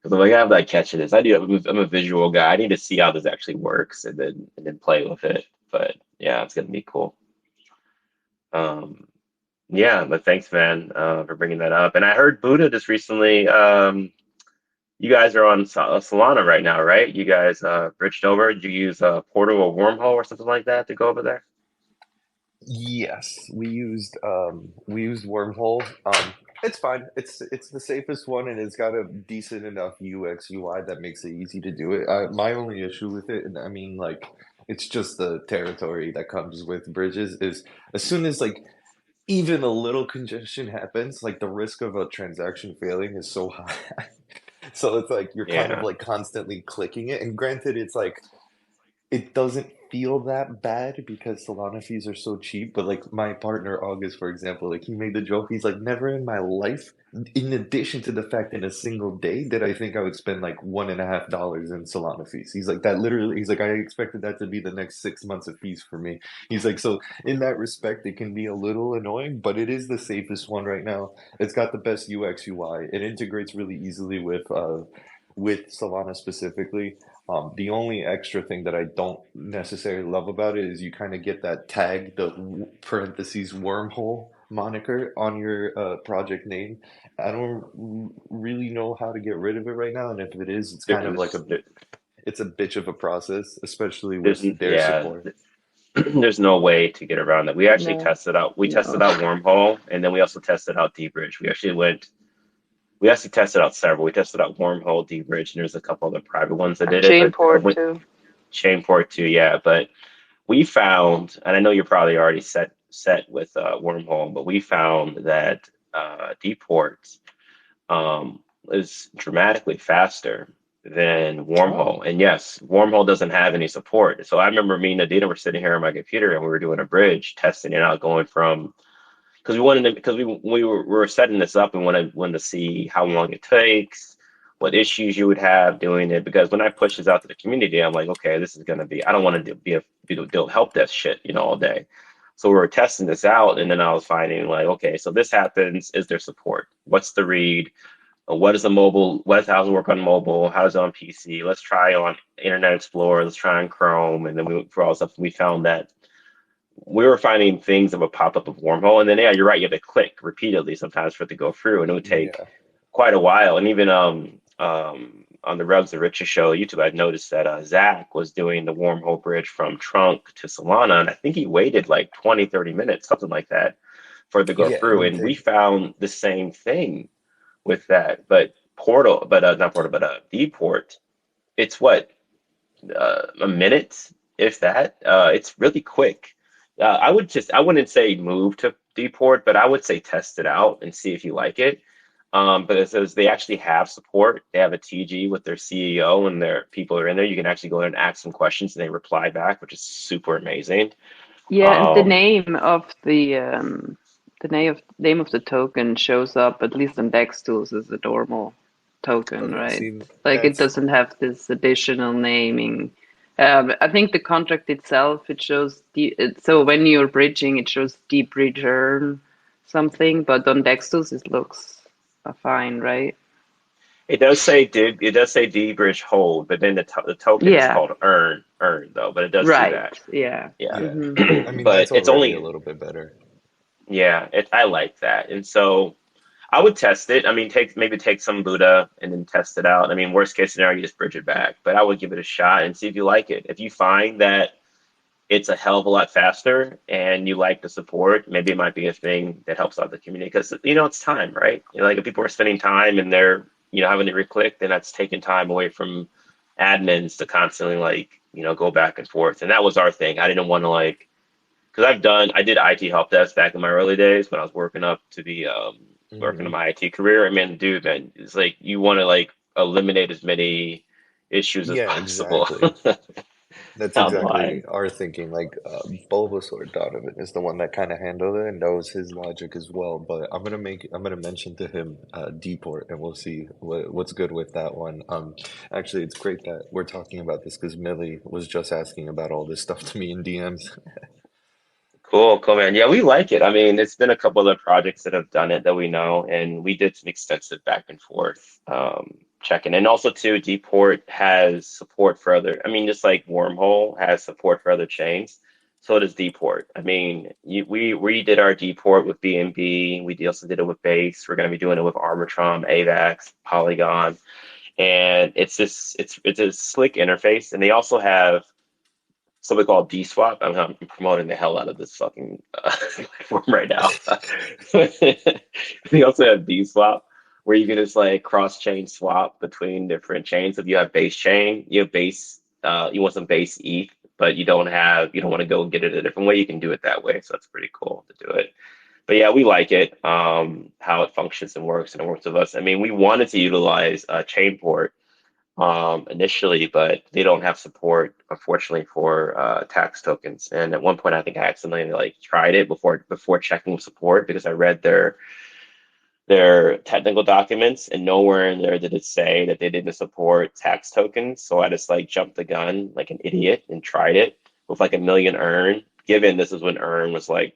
Because I'm like, I'm not catching this. I'm a visual guy. I need to see how this actually works and then play with it. But yeah, it's gonna be cool. Yeah, but thanks, man, for bringing that up. And I heard Buddha just recently. You guys are on Solana right now, right? You guys bridged over. Did you use a portal or wormhole or something like that to go over there? Yes, we used Wormhole. It's fine. It's the safest one, and it's got a decent enough UX UI that makes it easy to do it. My only issue with it, and I mean, like, it's just the territory that comes with bridges. Is as soon as like even a little congestion happens, like the risk of a transaction failing is so high. So it's like you're kind of Yeah. like constantly clicking it. And granted, it's like it doesn't feel that bad because Solana fees are so cheap. But like my partner August, for example, like he made the joke. He's like, never in my life, in addition to the fact in a single day, did I think I would spend like $1.50 in Solana fees. He's like that literally. He's like, I expected that to be the next 6 months of fees for me. He's like, so in that respect, it can be a little annoying, but it is the safest one right now. It's got the best UX UI. It integrates really easily with Solana specifically. The only extra thing that I don't necessarily love about it is you kind of get that tag, the parentheses wormhole moniker on your project name. I don't really know how to get rid of it right now, and if it is, it's kind of like There's, there- it's a bitch of a process, especially there's, with their yeah, support. there's no way to get around that. We actually No, tested out. We tested no. out wormhole, and then we also tested out D-Bridge. We actually went We actually tested out several. We tested out Wormhole, D-Bridge, and there's a couple other private ones that did it, Chain but port too. Chainport too, yeah. But we found, and I know you're probably already set with Wormhole, but we found that D-Port is dramatically faster than Oh, Wormhole. And yes, Wormhole doesn't have any support. So I remember me and Adina were sitting here on my computer and we were doing a bridge, testing it out, going from because we were setting this up and wanted to see how long it takes, what issues you would have doing it. Because when I push this out to the community, I'm like, okay, this is gonna be. I don't want to do help desk shit, all day. So we were testing this out, and then I was finding like, okay, so this happens. Is there support? What's the read? What is the mobile? How does it work on mobile? How does it on PC? Let's try on Internet Explorer. Let's try on Chrome, and then we went through all stuff. And we found that we were finding things that would pop up of Wormhole, and then yeah, you're right. You have to click repeatedly sometimes for it to go through, and it would take yeah, quite a while. And even on the Rubs the Riches show YouTube, I'd noticed that Zach was doing the Wormhole bridge from Trunk to Solana, and I think he waited like 20, 30 minutes, something like that, for it to go yeah. It through. would And we take. found the same thing with that, but Portal, but not Portal, but Dport. It's what a minute, if that. It's really quick. I wouldn't say move to Dport, but I would say test it out and see if you like it. But it says they actually have support. They have a TG with their CEO and their people are in there. You can actually go in and ask some questions and they reply back, which is super amazing. Yeah, and the Um, name of the name of the token shows up at least on DEX tools as a normal token, Okay, right? see, Like it that's doesn't have this additional naming. I think the contract itself it shows so when you're bridging it shows deep return something, but on DEX tools it looks fine, right? it does say D bridge hold, but then the token is Yeah, called earn though, but it does do right. that. Yeah. Yeah. yeah. Hmm. I mean, But that's it's already a only little bit better. yeah, I like that. And so I would test it. I mean, take some Buddha and then test it out. I mean, worst case scenario, you just bridge it back. But I would give it a shot and see if you like it. If you find that it's a hell of a lot faster and you like the support, maybe it might be a thing that helps out the community because it's time, right? Like if people are spending time and they're having to re-click, then that's taking time away from admins to constantly like go back and forth. And that was our thing. I didn't want to like because I did IT help desk back in my early days when I was working up to be working on Hmm. my IT career. I mean, dude, man, it's like you want to like eliminate as many issues as Yeah, possible exactly. That's exactly online. our thinking. Like Bulbasaur Donovan is the one that kind of handled it and knows his logic as well. But I'm gonna mention to him Deport, and we'll see what's good with that one. Actually, it's great that we're talking about this because Millie was just asking about all this stuff to me in DMs. Cool, man. Yeah, we like it. I mean, it's been a couple other projects that have done it that we know, and we did some extensive back and forth checking. And also, too, Dport has support for other. I mean, just like Wormhole has support for other chains, so does Dport. I mean, we did our Dport with BNB. We also did it with Base. We're going to be doing it with Arbitrum, AVAX, Polygon, and it's a slick interface. And they also have something called DSwap. I'm promoting the hell out of this fucking platform right now. We also have DSwap, where you can just like cross-chain swap between different chains. If you have base chain, you have base, you want some base ETH, but you don't want to go and get it a different way. You can do it that way, so that's pretty cool to do it. But yeah, we like it, how it functions and it works with us. I mean, we wanted to utilize Chainport initially, but they don't have support, unfortunately, for tax tokens. And at one point, I think I accidentally like tried it before checking support because I read their technical documents, and nowhere in there did it say that they didn't support tax tokens. So I just like jumped the gun like an idiot and tried it with like a million earn. Given this is when earn was like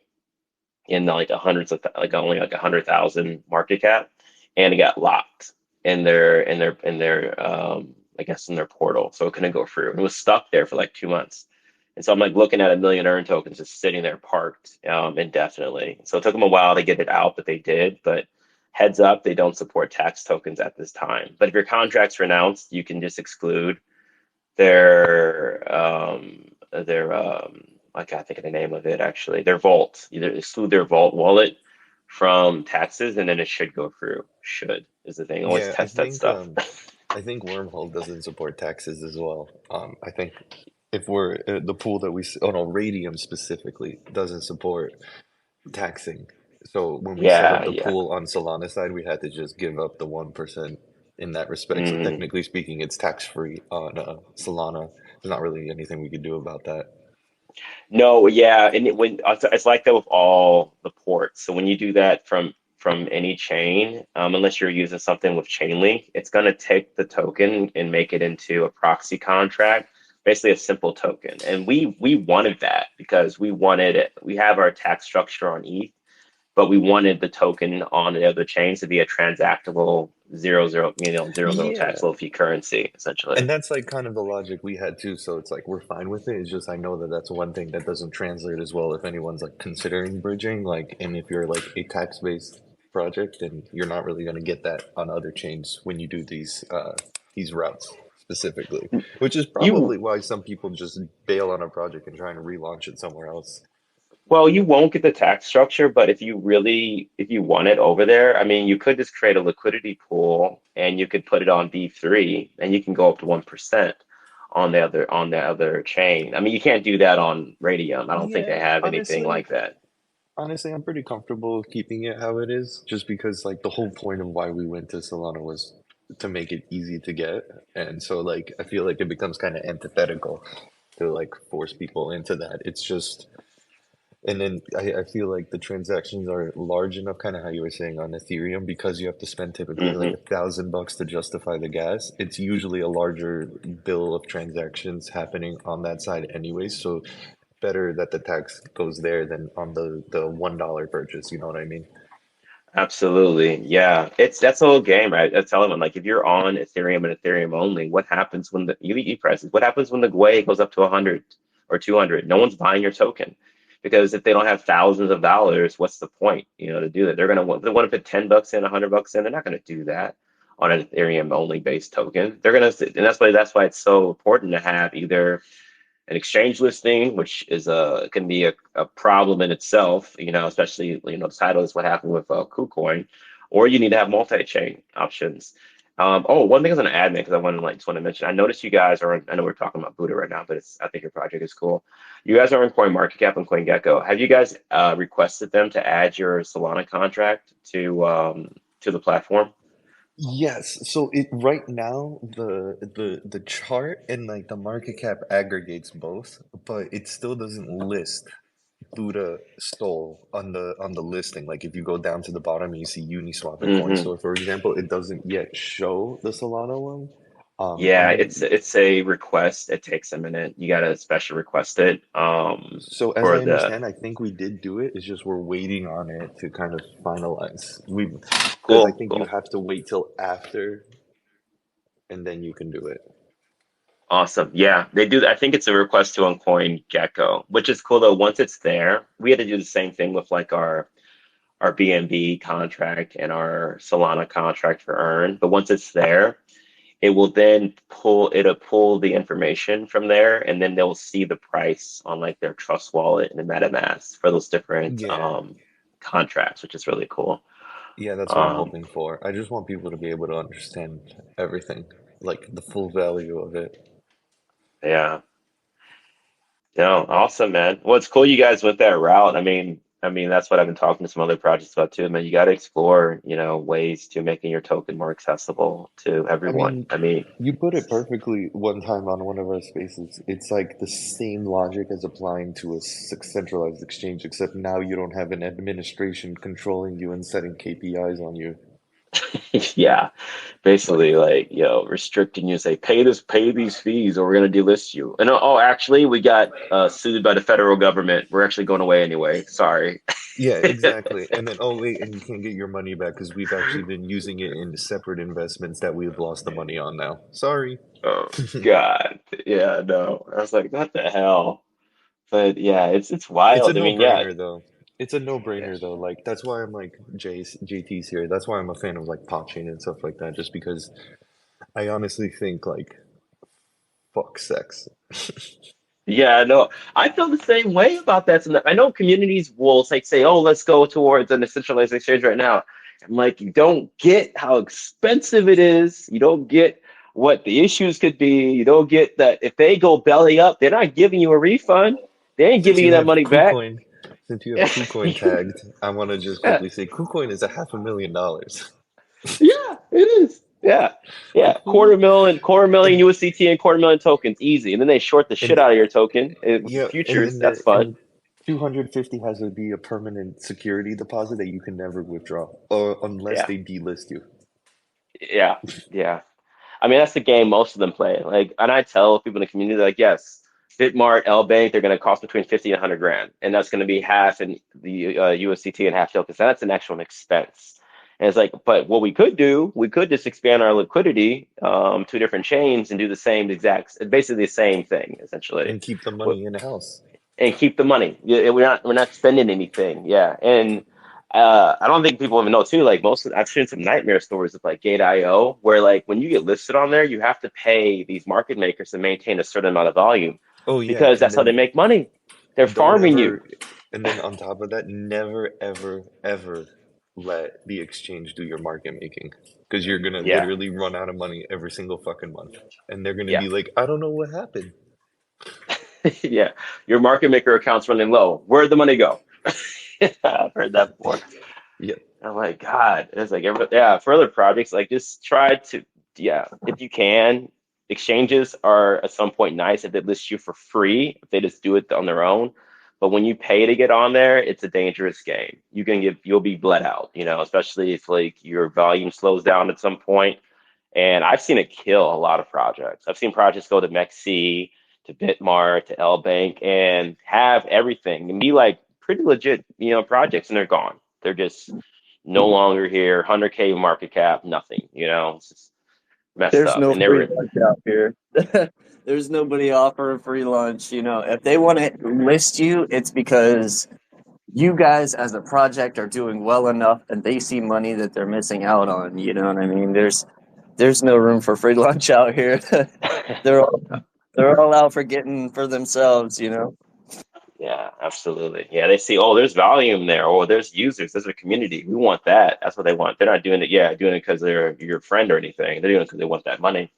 in like a hundreds of like only like 100,000 market cap, and it got locked in their I guess in their portal, so it couldn't go through. And it was stuck there for like 2 months. And so I'm like looking at a million earn tokens just sitting there parked indefinitely. So it took them a while to get it out, but they did. But heads up, they don't support tax tokens at this time. But if your contract's renounced, you can just exclude their I can't think of the name of it actually. Their vault. Either exclude their vault wallet from taxes and then it should go through. should is the thing. Always Yeah, test that stuff. I think Wormhole doesn't support taxes as well. I think if we're the pool that oh no, Radium specifically doesn't support taxing. So when we set up Yeah, the yeah. pool on Solana side, we had to just give up the 1% in that respect. So Mm. technically speaking, it's tax free on Solana. There's not really anything we could do about that. No, yeah, and it's like that with all the ports. So when you do that from any chain, unless you're using something with Chainlink, it's going to take the token and make it into a proxy contract, basically a simple token. And we wanted that because we wanted it. We have our tax structure on ETH, but we wanted the token on the other chains to be a transactable zero Yeah. tax low fee currency essentially. And that's like kind of the logic we had too. So it's like we're fine with it. It's just I know that that's one thing that doesn't translate as well if anyone's like considering bridging. Like, and if you're like a tax based project, then you're not really going to get that on other chains when you do these routes specifically. Which is You probably why some people just bail on a project and try and relaunch it somewhere else. Well, you won't get the tax structure, but if you want it over there, I mean, you could just create a liquidity pool and you could put it on B3 and you can go up to 1% on the other chain. I mean, you can't do that on Radium. I don't think they Yeah, have anything like that. honestly, I'm pretty comfortable with keeping it how it is, just because like the whole point of why we went to Solana was to make it easy to get, and so like I feel like it becomes kind of antithetical to like force people into that. It's just, and then I feel like the transactions are large enough, kind of how you were saying on Ethereum, because you have to spend typically like Hmm. $1,000 to justify the gas. It's usually a larger bill of transactions happening on that side anyways. So better that the tax goes there than on the $1 purchase. You know what I mean? Absolutely. Yeah. That's the whole game, right? I tell them like if you're on Ethereum and Ethereum only, what happens when the UEE prices? What happens when the GWei goes up to 100 or 200? No one's buying your token because if they don't have thousands of dollars, what's the point, to do that? They want to put $10 in, $100 in. They're not going to do that on an Ethereum only based token. They're going to, and that's why it's so important to have either an exchange listing, which is can be a problem in itself, especially the title is what happened with KuCoin, or you need to have multi-chain options. One thing as an admin, because just want to mention, I noticed you guys are. I know we're talking about Buddha right now, but I think your project is cool. You guys are in CoinMarketCap and CoinGecko. Have you guys requested them to add your Solana contract to the platform? Yes. So it right now the chart and like the market cap aggregates both, but it still doesn't list Buddha stole on the listing. Like if you go down to the bottom, you see Uniswap and Hmm. Coinstar, for example, it doesn't yet show the Solana one. Yeah, I'm it's a request. It takes a minute. You gotta special request it So as I for the understand, I think we did do it. It's just we're waiting on it to kind of finalize. Because I cool, think you cool. have to wait till after, and then you can do it. Awesome. Yeah, they do. I think it's a request to on CoinGecko, which is cool though. Once it's there, we had to do the same thing with like our BNB contract and our Solana contract for Earn. But once it's there, it'll pull the information from there, and then they'll see the price on like their Trust Wallet and the MetaMask for those different Yeah. contracts, which is really cool. Yeah, that's what I'm Um, hoping for. I just want people to be able to understand everything, like the full value of it. yeah. No, awesome, man. Well, it's cool you guys went that route. I mean that's what I've been talking to some other projects about too, man. You got to explore, ways to making your token more accessible to I everyone. mean, I mean, you put it perfectly one time on one of our spaces. It's like the same logic as applying to a centralized exchange, except now you don't have an administration controlling you and setting KPIs on you. yeah, basically Like, like, restricting you, say pay these fees or we're gonna delist you. And actually we got sued by the federal government. We're actually going away anyway. Sorry. yeah, exactly. And then, oh wait, and you can't get your money back because we've actually been using it in separate investments that we've lost the money on now. Sorry. Oh God. Yeah, no. I was like, what the hell? But yeah, it's It's a wild. I mean, yeah. no-brainer though. It's a Yeah. no-brainer though. Like that's why I'm like JT's here. That's why I'm a fan of like Popchain and stuff like that. Just because I honestly think like fuck sex. Yeah, no, I feel the same way about that. I know communities will say, "Oh, let's go towards an decentralized exchange right now." I'm like, you don't get how expensive it is. You don't get what the issues could be. You don't get that if they go belly up, they're not giving you a refund. They ain't Since giving you you that have money back. KuCoin, since you have KuCoin tagged, I want to just Yeah, quickly say KuCoin is a $500,000. yeah, it is. Yeah, yeah. Quarter million And USDT and quarter million tokens, easy. And then they short the shit and out of your token with the yeah, and futures. then That's fun. 250 has to be a permanent security deposit that you can never withdraw, or unless Yeah, they delist you. yeah, yeah. I mean, that's the game most of them play. Like, and I tell people in the community, like, yes, Bitmart, L Bank, they're going to cost between 50 and 100 grand, and that's going to be half in the USDT and half tokens. That's an actual expense. And it's like, but what we could do, we could just expand our liquidity to different chains and do the same exact, basically the same thing, essentially, And keep the money in house. and keep the money. We're not spending anything. Yeah, and I don't think people even know too. Like I've seen some nightmare stories of like Gate.io, where like when you get listed on there, you have to pay these market makers to maintain a certain amount of volume Oh yeah, because and that's how they then make money. They're don't farming you. ever, and then on top of that, never ever ever let the exchange do your market making, because you're gonna Yeah, literally run out of money every single fucking month, and they're gonna yeah, be like, I don't know what happened. yeah. Your market maker account's running low. Where'd the money go? I've heard that before. Yep. I'm like, God, it's like, yeah, for other projects, like just try to, yeah, if you can, exchanges are at some point nice if they list you for free, if they just do it on their own. But when you pay to get on there, it's a dangerous game. You'll be bled out, especially if like your volume slows down at some point. And I've seen it kill a lot of projects. I've seen projects go to MEXC, to Bitmart, to L Bank, and have everything and be like pretty legit, projects, and they're gone. They're just no longer here. 100K market cap, nothing. It's just messed There's up. no And free they're lunch out here. There's nobody offering free lunch. If they want to list you, it's because you guys as a project are doing well enough and they see money that they're missing out on. You know what I mean? There's no room for free lunch out here. they're all they're all out for getting for themselves. yeah, absolutely. Yeah, they see, oh, there's volume there, or there's users, there's a community. We want that. That's what they want. They're not doing it, yeah, doing it because they're your friend or anything. They're doing it because they want that money.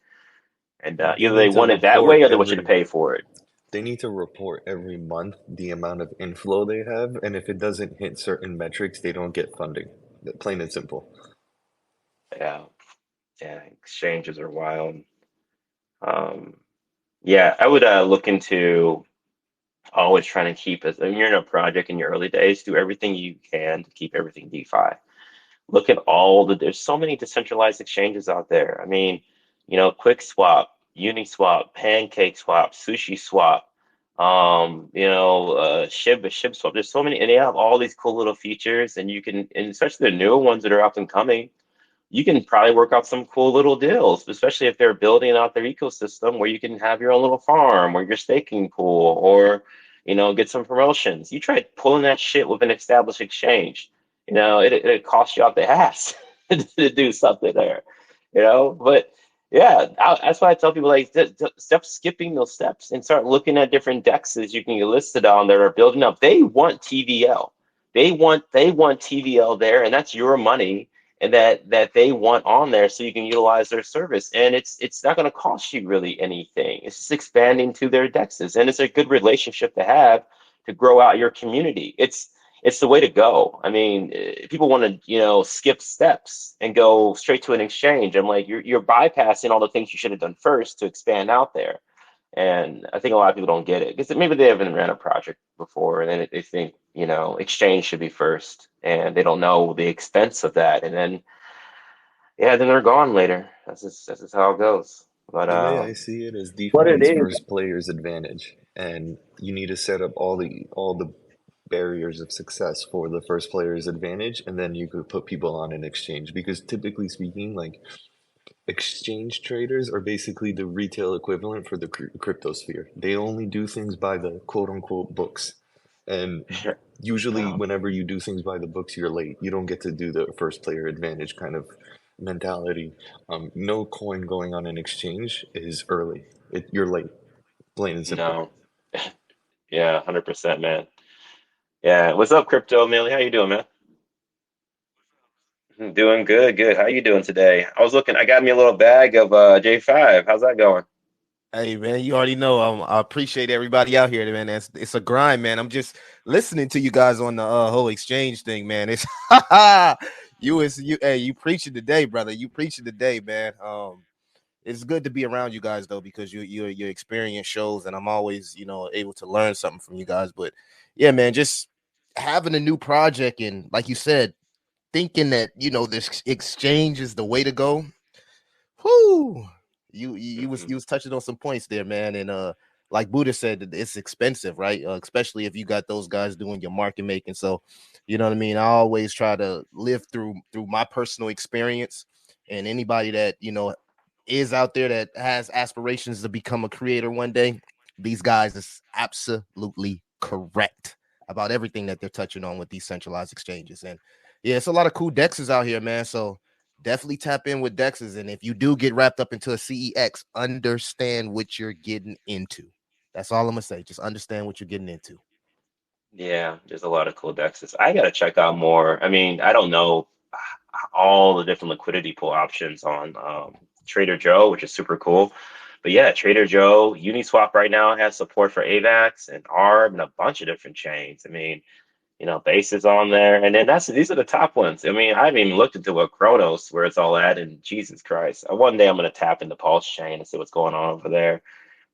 And They either they need to want it that report way or they want you to every pay for it. they need to report every month the amount of inflow they have, and if it doesn't hit certain metrics, they don't get funding. Plain and simple. Yeah, yeah, exchanges are wild. Um, yeah, I would look into always trying to keep as when you're in a project in your early days, do everything you can to keep everything DeFi. Look at there's so many decentralized exchanges out there. I mean, QuickSwap, Uniswap, PancakeSwap, SushiSwap, ShibSwap. There's so many, and they have all these cool little features, and and especially the newer ones that are up and coming, you can probably work out some cool little deals, especially if they're building out their ecosystem where you can have your own little farm or your staking pool or, get some promotions. You try pulling that shit with an established exchange, it costs you out the ass to do something there, but yeah, that's why I tell people like stop skipping those steps and start looking at different DEXs you can get listed on that are building up. They want TVL. They want TVL there, and that's your money and that they want on there so you can utilize their service. And it's not going to cost you really anything. It's just expanding to their DEXs. And it's a good relationship to have to grow out your community. It's the way to go. I mean, people want to, skip steps and go straight to an exchange. I'm like, you're bypassing all the things you should have done first to expand out there. And I think a lot of people don't get it because maybe they haven't ran a project before and then they think, exchange should be first and they don't know the expense of that. And then, yeah, then they're gone later. That's just how it goes. But The way I see it is What DeFi it is is, first player's advantage, and you need to set up all the barriers of success for the first player's advantage, and then you could put people on an exchange. Because typically speaking, like exchange traders are basically the retail equivalent for the cryptosphere. They only do things by the quote unquote books. And sure. usually, No, whenever you do things by the books, you're late. You don't get to do the first player advantage kind of mentality. No coin going on an exchange is early. You're late, plain and simple. no. Yeah, 100%, man. Yeah. What's up, crypto, Millie? How you doing, man? Doing good, good. How you doing today? I got me a little bag of J5. How's that going? Hey man, you already know I appreciate everybody out here, man. It's a grind, man. I'm just listening to you guys on the whole exchange thing, man. It's you preaching today, brother. You preaching today, man. It's good to be around you guys though, because your experience shows, and I'm always able to learn something from you guys. But yeah, man, just having a new project and like you said, thinking that this exchange is the way to go. Whoo! You was touching on some points there, man, and like Buddha said, it's expensive, right? Especially if you got those guys doing your market making. So, you know what I mean. I always try to live through my personal experience, and anybody that is out there that has aspirations to become a creator one day, these guys is absolutely correct about everything that they're touching on with these centralized exchanges. And yeah, it's a lot of cool DEXs out here, man. So definitely tap in with DEXs. And if you do get wrapped up into a CEX, understand what you're getting into. That's all I'm gonna say. Just understand what you're getting into. Yeah, there's a lot of cool dexes. I gotta check out more. I mean, I don't know all the different liquidity pool options on Trader Joe, which is super cool. But yeah, Trader Joe, Uniswap right now has support for AVAX and ARB and a bunch of different chains. I mean, Base is on there, and then these are the top ones. I mean, I haven't even looked into what Chronos where it's all at, and Jesus Christ, one day I'm gonna tap into Pulse Chain and see what's going on over there.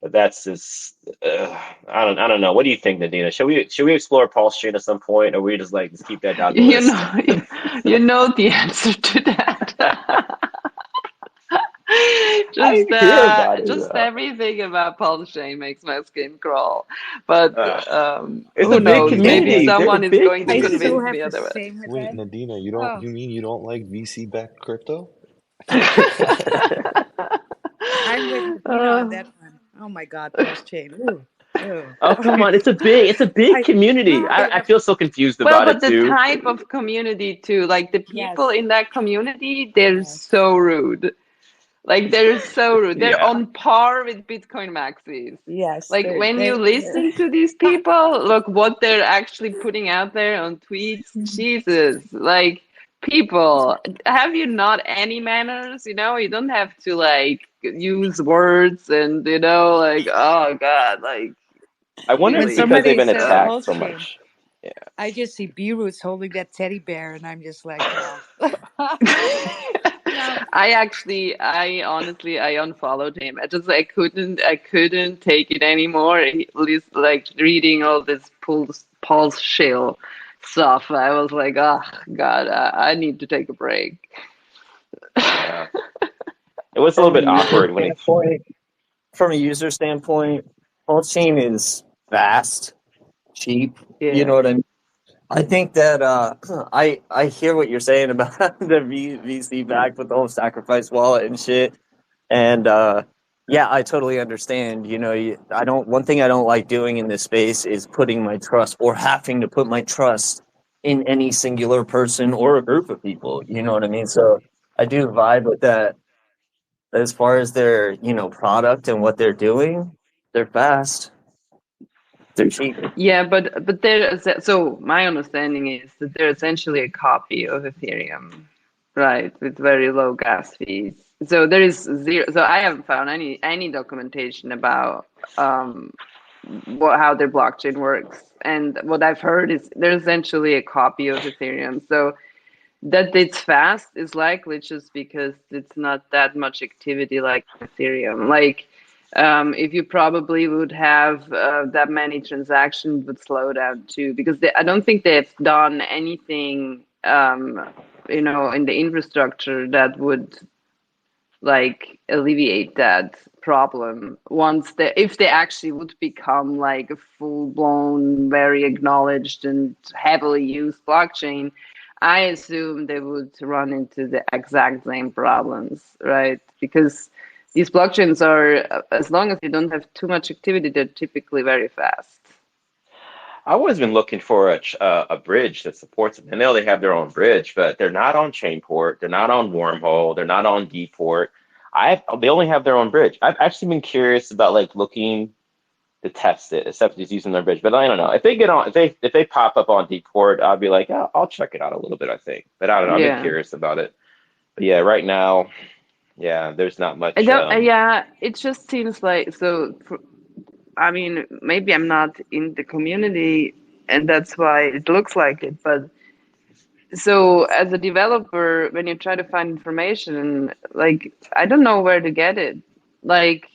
But that's just I don't know. What do you think, Nadina? Should we explore Pulse Chain at some point, or we just like just keep that down the You list? know, you know the answer to that. I hear about it. Just everything about Paul Shane makes my skin crawl. But It's who a big knows? Maybe community. They're a someone is big going to I community. still convince have me the otherwise. same with Wait, that. Nadina, Oh, you mean you don't like VC backed crypto? I'm with Medina on Uh, that one. Oh my God, Pulse Chain. Ooh, ooh. Oh, come on. It's a big I community. no, I feel so confused well, about it but the too. type of community too, like the people yes, in that community, they're yes, so rude. Like they're so rude. They're Yeah. on par with Bitcoin maxis. yes. Like when you listen to these people, look what they're actually putting out there on tweets. Jesus, like people, have you not any manners? You don't have to like use words and like oh God, like I wonder if When it's because they've somebody really. been says attacked Pulse so Chain, much. Yeah. I just see B Roots holding that teddy bear, and I'm just like, no, no. I honestly, I unfollowed him. I couldn't take it anymore. Like reading all this Paul's shill stuff. I was like, oh God, I need to take a break. Yeah. It was a little From a bit user awkward when he. standpoint, Pulse Chain is fast, cheap. You Yeah. know what I mean? I think that I hear what you're saying about the VC back with the whole sacrifice wallet and shit. And yeah, I totally understand. I don't. One thing I don't like doing in this space is putting my trust or having to put my trust in any singular person or a group of people. You know what I mean? So I do vibe with that. As far as their product and what they're doing, they're fast. They're cheap. Yeah, but so my understanding is that they're essentially a copy of Ethereum, right, with very low gas fees. So there is zero. So I haven't found any documentation about how their blockchain works. And what I've heard is they're essentially a copy of Ethereum. So that it's fast is likely just because it's not that much activity like Ethereum. Like, if you probably would have that many transactions would slow down too, because I don't think they've done anything, in the infrastructure that would like alleviate that problem if they actually would become like a full-blown, very acknowledged and heavily used blockchain. I assume they would run into the exact same problems, right? Because these blockchains are, as long as you don't have too much activity, they're typically very fast. I've always been looking for a bridge that supports it. I know they have their own bridge, but they're not on Chainport. They're not on Wormhole. They're not on Dport. They only have their own bridge. I've actually been curious about like looking to test it, except just using their bridge. But I don't know if they get on, if they pop up on Deeport, I'll be like, yeah, I'll check it out a little bit. I think, but I don't know. I've been Yeah. curious about it. But yeah, right now, yeah, there's not I much. don't, yeah, it just seems like so. I mean, maybe I'm not in the community, and that's why it looks like it. But so, as a developer, when you try to find information, like I don't know where to get it. Like,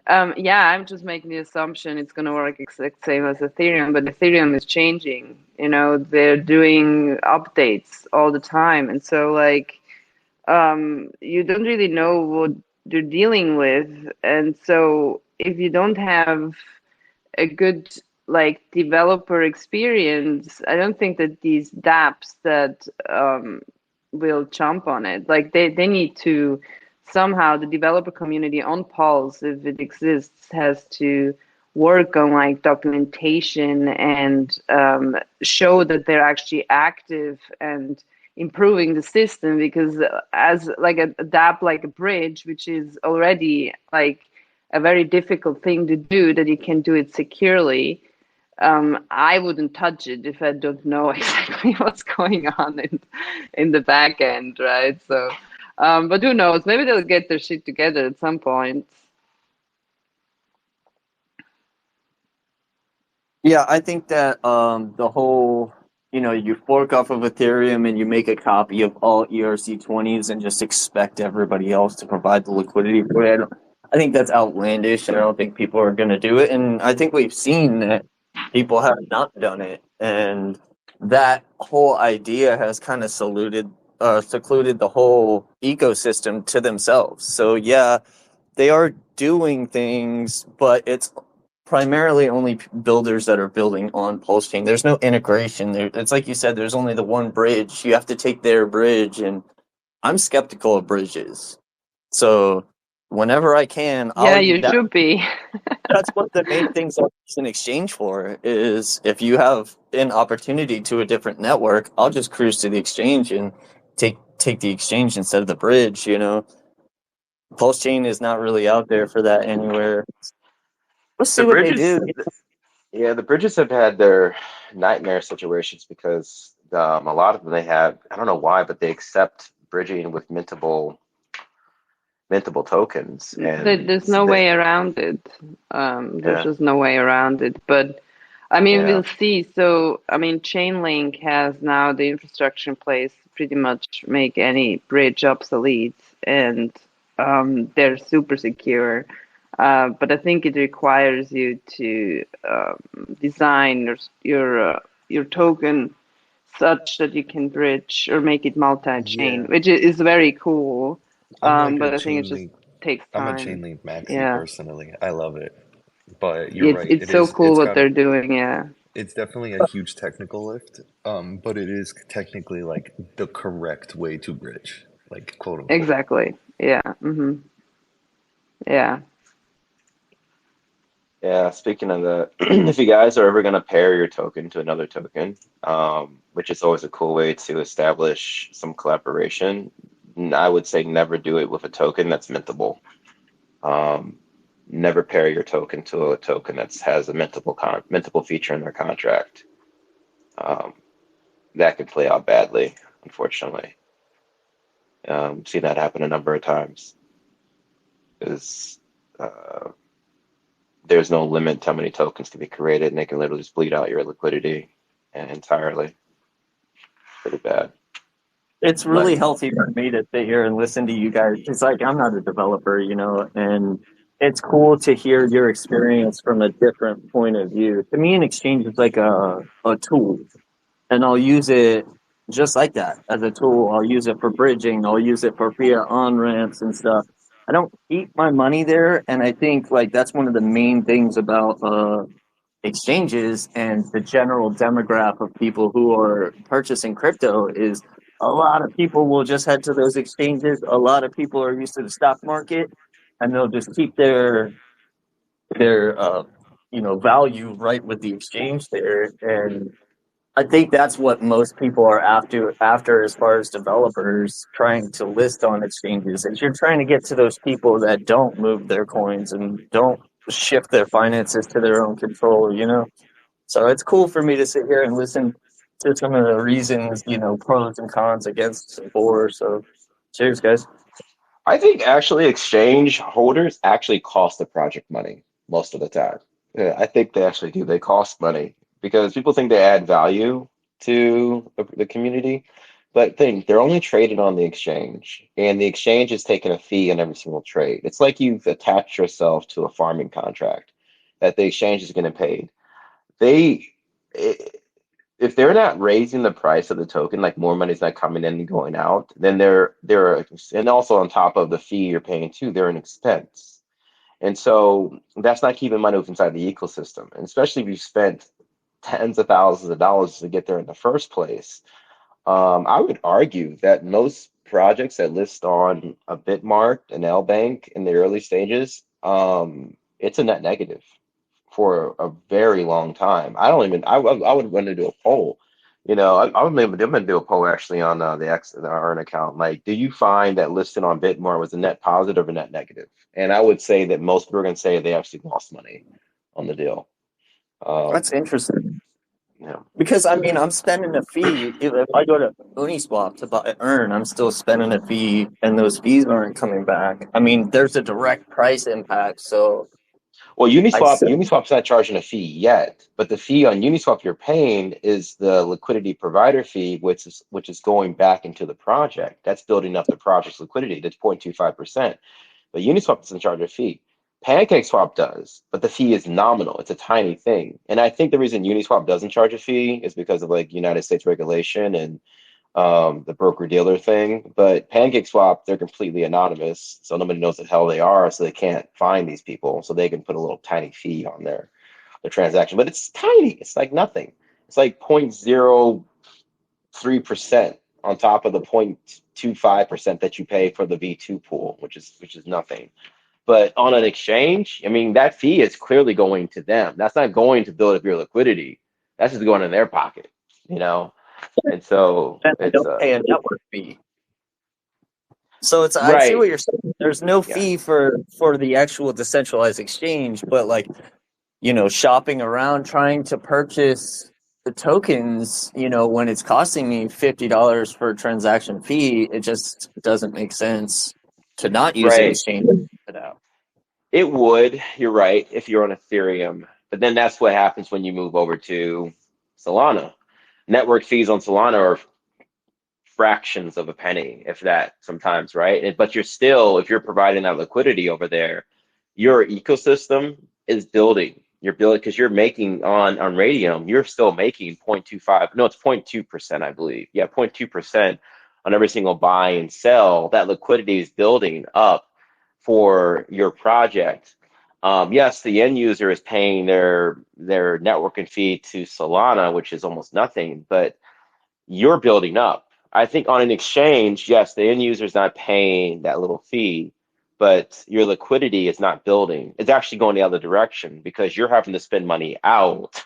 yeah, I'm just making the assumption it's going to work exact same as Ethereum, but Ethereum is changing. You know, they're doing updates all the time, and so like you don't really know what you're dealing with. And so if you don't have a good like developer experience, I don't think that these dApps that will jump on it. Like they need to somehow, the developer community on Pulse, if it exists, has to work on like documentation and show that they're actually active and improving the system, because as like a dApp like a bridge, which is already like a very difficult thing to do, that you can do it securely. I wouldn't touch it if I don't know exactly what's going on in the back end, right? So, but who knows? Maybe they'll get their shit together at some point. Yeah, I think that the whole, you fork off of Ethereum and you make a copy of all ERC20s and just expect everybody else to provide the liquidity for it. I think that's outlandish, and I don't think people are going to do it. And I think we've seen that people have not done it, and that whole idea has kind of secluded the whole ecosystem to themselves. So yeah, they are doing things, but it's primarily only builders that are building on Pulse Chain. There's no integration there. It's like you said, there's only the one bridge. You have to take their bridge, and I'm skeptical of bridges. So whenever I can, Yeah, you should be. that's what the main things are in exchange for, is if you have an opportunity to a different network, I'll just cruise to the exchange and take the exchange instead of the bridge, Pulse Chain is not really out there for that anywhere. Let's see The what they bridges, do. yeah, the bridges have had their nightmare situations because a lot of them, they have, I don't know why, but they accept bridging with mintable tokens, and There's no way around it. There's just no way around it. But I mean, we'll see. So, I mean, Chainlink has now the infrastructure in place to pretty much make any bridge obsolete, and they're super secure. But I think it requires you to design your token such that you can bridge or make it multi-chain, Yeah. which is very cool. I'm But like I a think it just Chainlink. takes I'm a time. Chainlink maxi Yeah, personally. I love it. But you're right. it's so cool what they're doing. Yeah, It's definitely a huge technical lift. But it is technically like the correct way to bridge, like quote unquote. exactly. Yeah. Yeah. Yeah, speaking of that, if you guys are ever going to pair your token to another token, which is always a cool way to establish some collaboration, I would say never do it with a token that's mintable. Never pair your token to a token that has a mintable feature in their contract. That could play out badly, unfortunately. Seen that happen a number of times. Is there's no limit to how many tokens can be created, and they can literally just bleed out your liquidity entirely. Pretty bad. It's really healthy for me to sit here and listen to you guys. It's like I'm not a developer, and it's cool to hear your experience from a different point of view. To me, an exchange is like a tool, and I'll use it just like that as a tool. I'll use it for bridging. I'll use it for fiat on ramps and stuff. I don't keep my money there, and I think like that's one of the main things about exchanges and the general demographic of people who are purchasing crypto is a lot of people will just head to those exchanges. A lot of people are used to the stock market, and they'll just keep their value right with the exchange there. And I think that's what most people are after as far as developers trying to list on exchanges. Is you're trying to get to those people that don't move their coins and don't shift their finances to their own control, you know? So it's cool for me to sit here and listen to some of the reasons, you know, pros and cons against and for. So cheers, guys. I think actually exchange holders actually cost the project money most of the time. Yeah, I think they actually do. They cost money because people think they add value to the community, but they're only traded on the exchange, and the exchange is taking a fee on every single trade. It's like you've attached yourself to a farming contract that the exchange is going to pay. They if they're not raising the price of the token, like more money's not coming in and going out, then they're and also on top of the fee you're paying too, they're an expense. And so that's not keeping money inside the ecosystem. And especially if you spent tens of thousands of dollars to get there in the first place. I would argue that most projects that list on a Bitmart and L-Bank in the early stages, it's a net negative for a very long time. I don't even. I would want to do a poll. You know, I'm gonna do a poll actually on the Earn account. Like, do you find that listing on Bitmart was a net positive or net negative? And I would say that most people are gonna say they actually lost money on the deal. That's interesting. Yeah. Because I mean, I'm spending a fee. If I go to Uniswap to buy Earn, I'm still spending a fee, and those fees aren't coming back. I mean, there's a direct price impact. So Well, I said, Uniswap's not charging a fee yet, but the fee on Uniswap you're paying is the liquidity provider fee, which is going back into the project. That's building up the project's liquidity. That's 0.25%. But Uniswap doesn't charge a fee. PancakeSwap does, but the fee is nominal. It's a tiny thing. And I think the reason Uniswap doesn't charge a fee is because of like United States regulation and the broker dealer thing. But PancakeSwap, they're completely anonymous, so nobody knows the hell they are, so they can't find these people. So they can put a little tiny fee on their transaction, but it's tiny. It's like nothing. It's like 0.03% on top of the 0.25% that you pay for the V2 pool, which is nothing. But on an exchange, I mean, that fee is clearly going to them. That's not going to build up your liquidity. That's just going in their pocket, you know? And so then I it's don't pay a network fee. So it's I see right. what you're saying. There's no Yeah. fee for the actual decentralized exchange, but like, you know, shopping around trying to purchase the tokens, you know, when it's costing me $50 for a transaction fee, it just doesn't make sense to not use the Right. exchange for that. It would, you're right, if you're on Ethereum. But then that's what happens when you move over to Solana. Network fees on Solana are fractions of a penny, if that sometimes, right? But you're still, if you're providing that liquidity over there, your ecosystem is building. You're building because you're making on Radium, you're still making 0.25, no, it's 0.2%, I believe. Yeah, 0.2% on every single buy and sell. That liquidity is building up for your project. Yes, the end user is paying their networking fee to Solana, which is almost nothing, but you're building up. I think on an exchange, yes, the end user is not paying that little fee, but your liquidity is not building. It's actually going the other direction because you're having to spend money out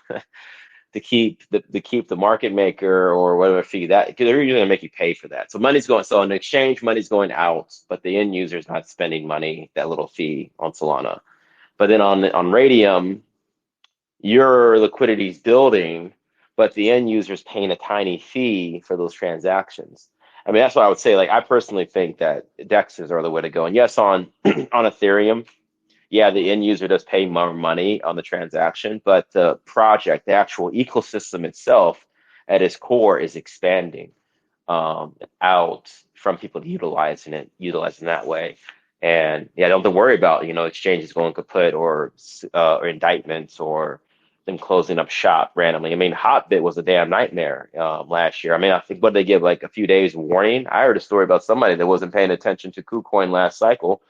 to keep the market maker or whatever fee that because they're usually gonna make you pay for that. So on an exchange, money's going out, but the end user is not spending money, that little fee on Solana. But then on Radium, your liquidity is building, but the end user is paying a tiny fee for those transactions. I mean, that's what I would say. Like, I personally think that DEXs are the way to go. And yes, on on Ethereum, yeah, the end user does pay more money on the transaction, but the project, the actual ecosystem itself, at its core, is expanding out from people utilizing that way. And yeah, don't have to worry about exchanges going kaput or indictments or them closing up shop randomly. I mean, Hotbit was a damn nightmare last year. I mean, I think what they give like a few days warning. I heard a story about somebody that wasn't paying attention to KuCoin last cycle,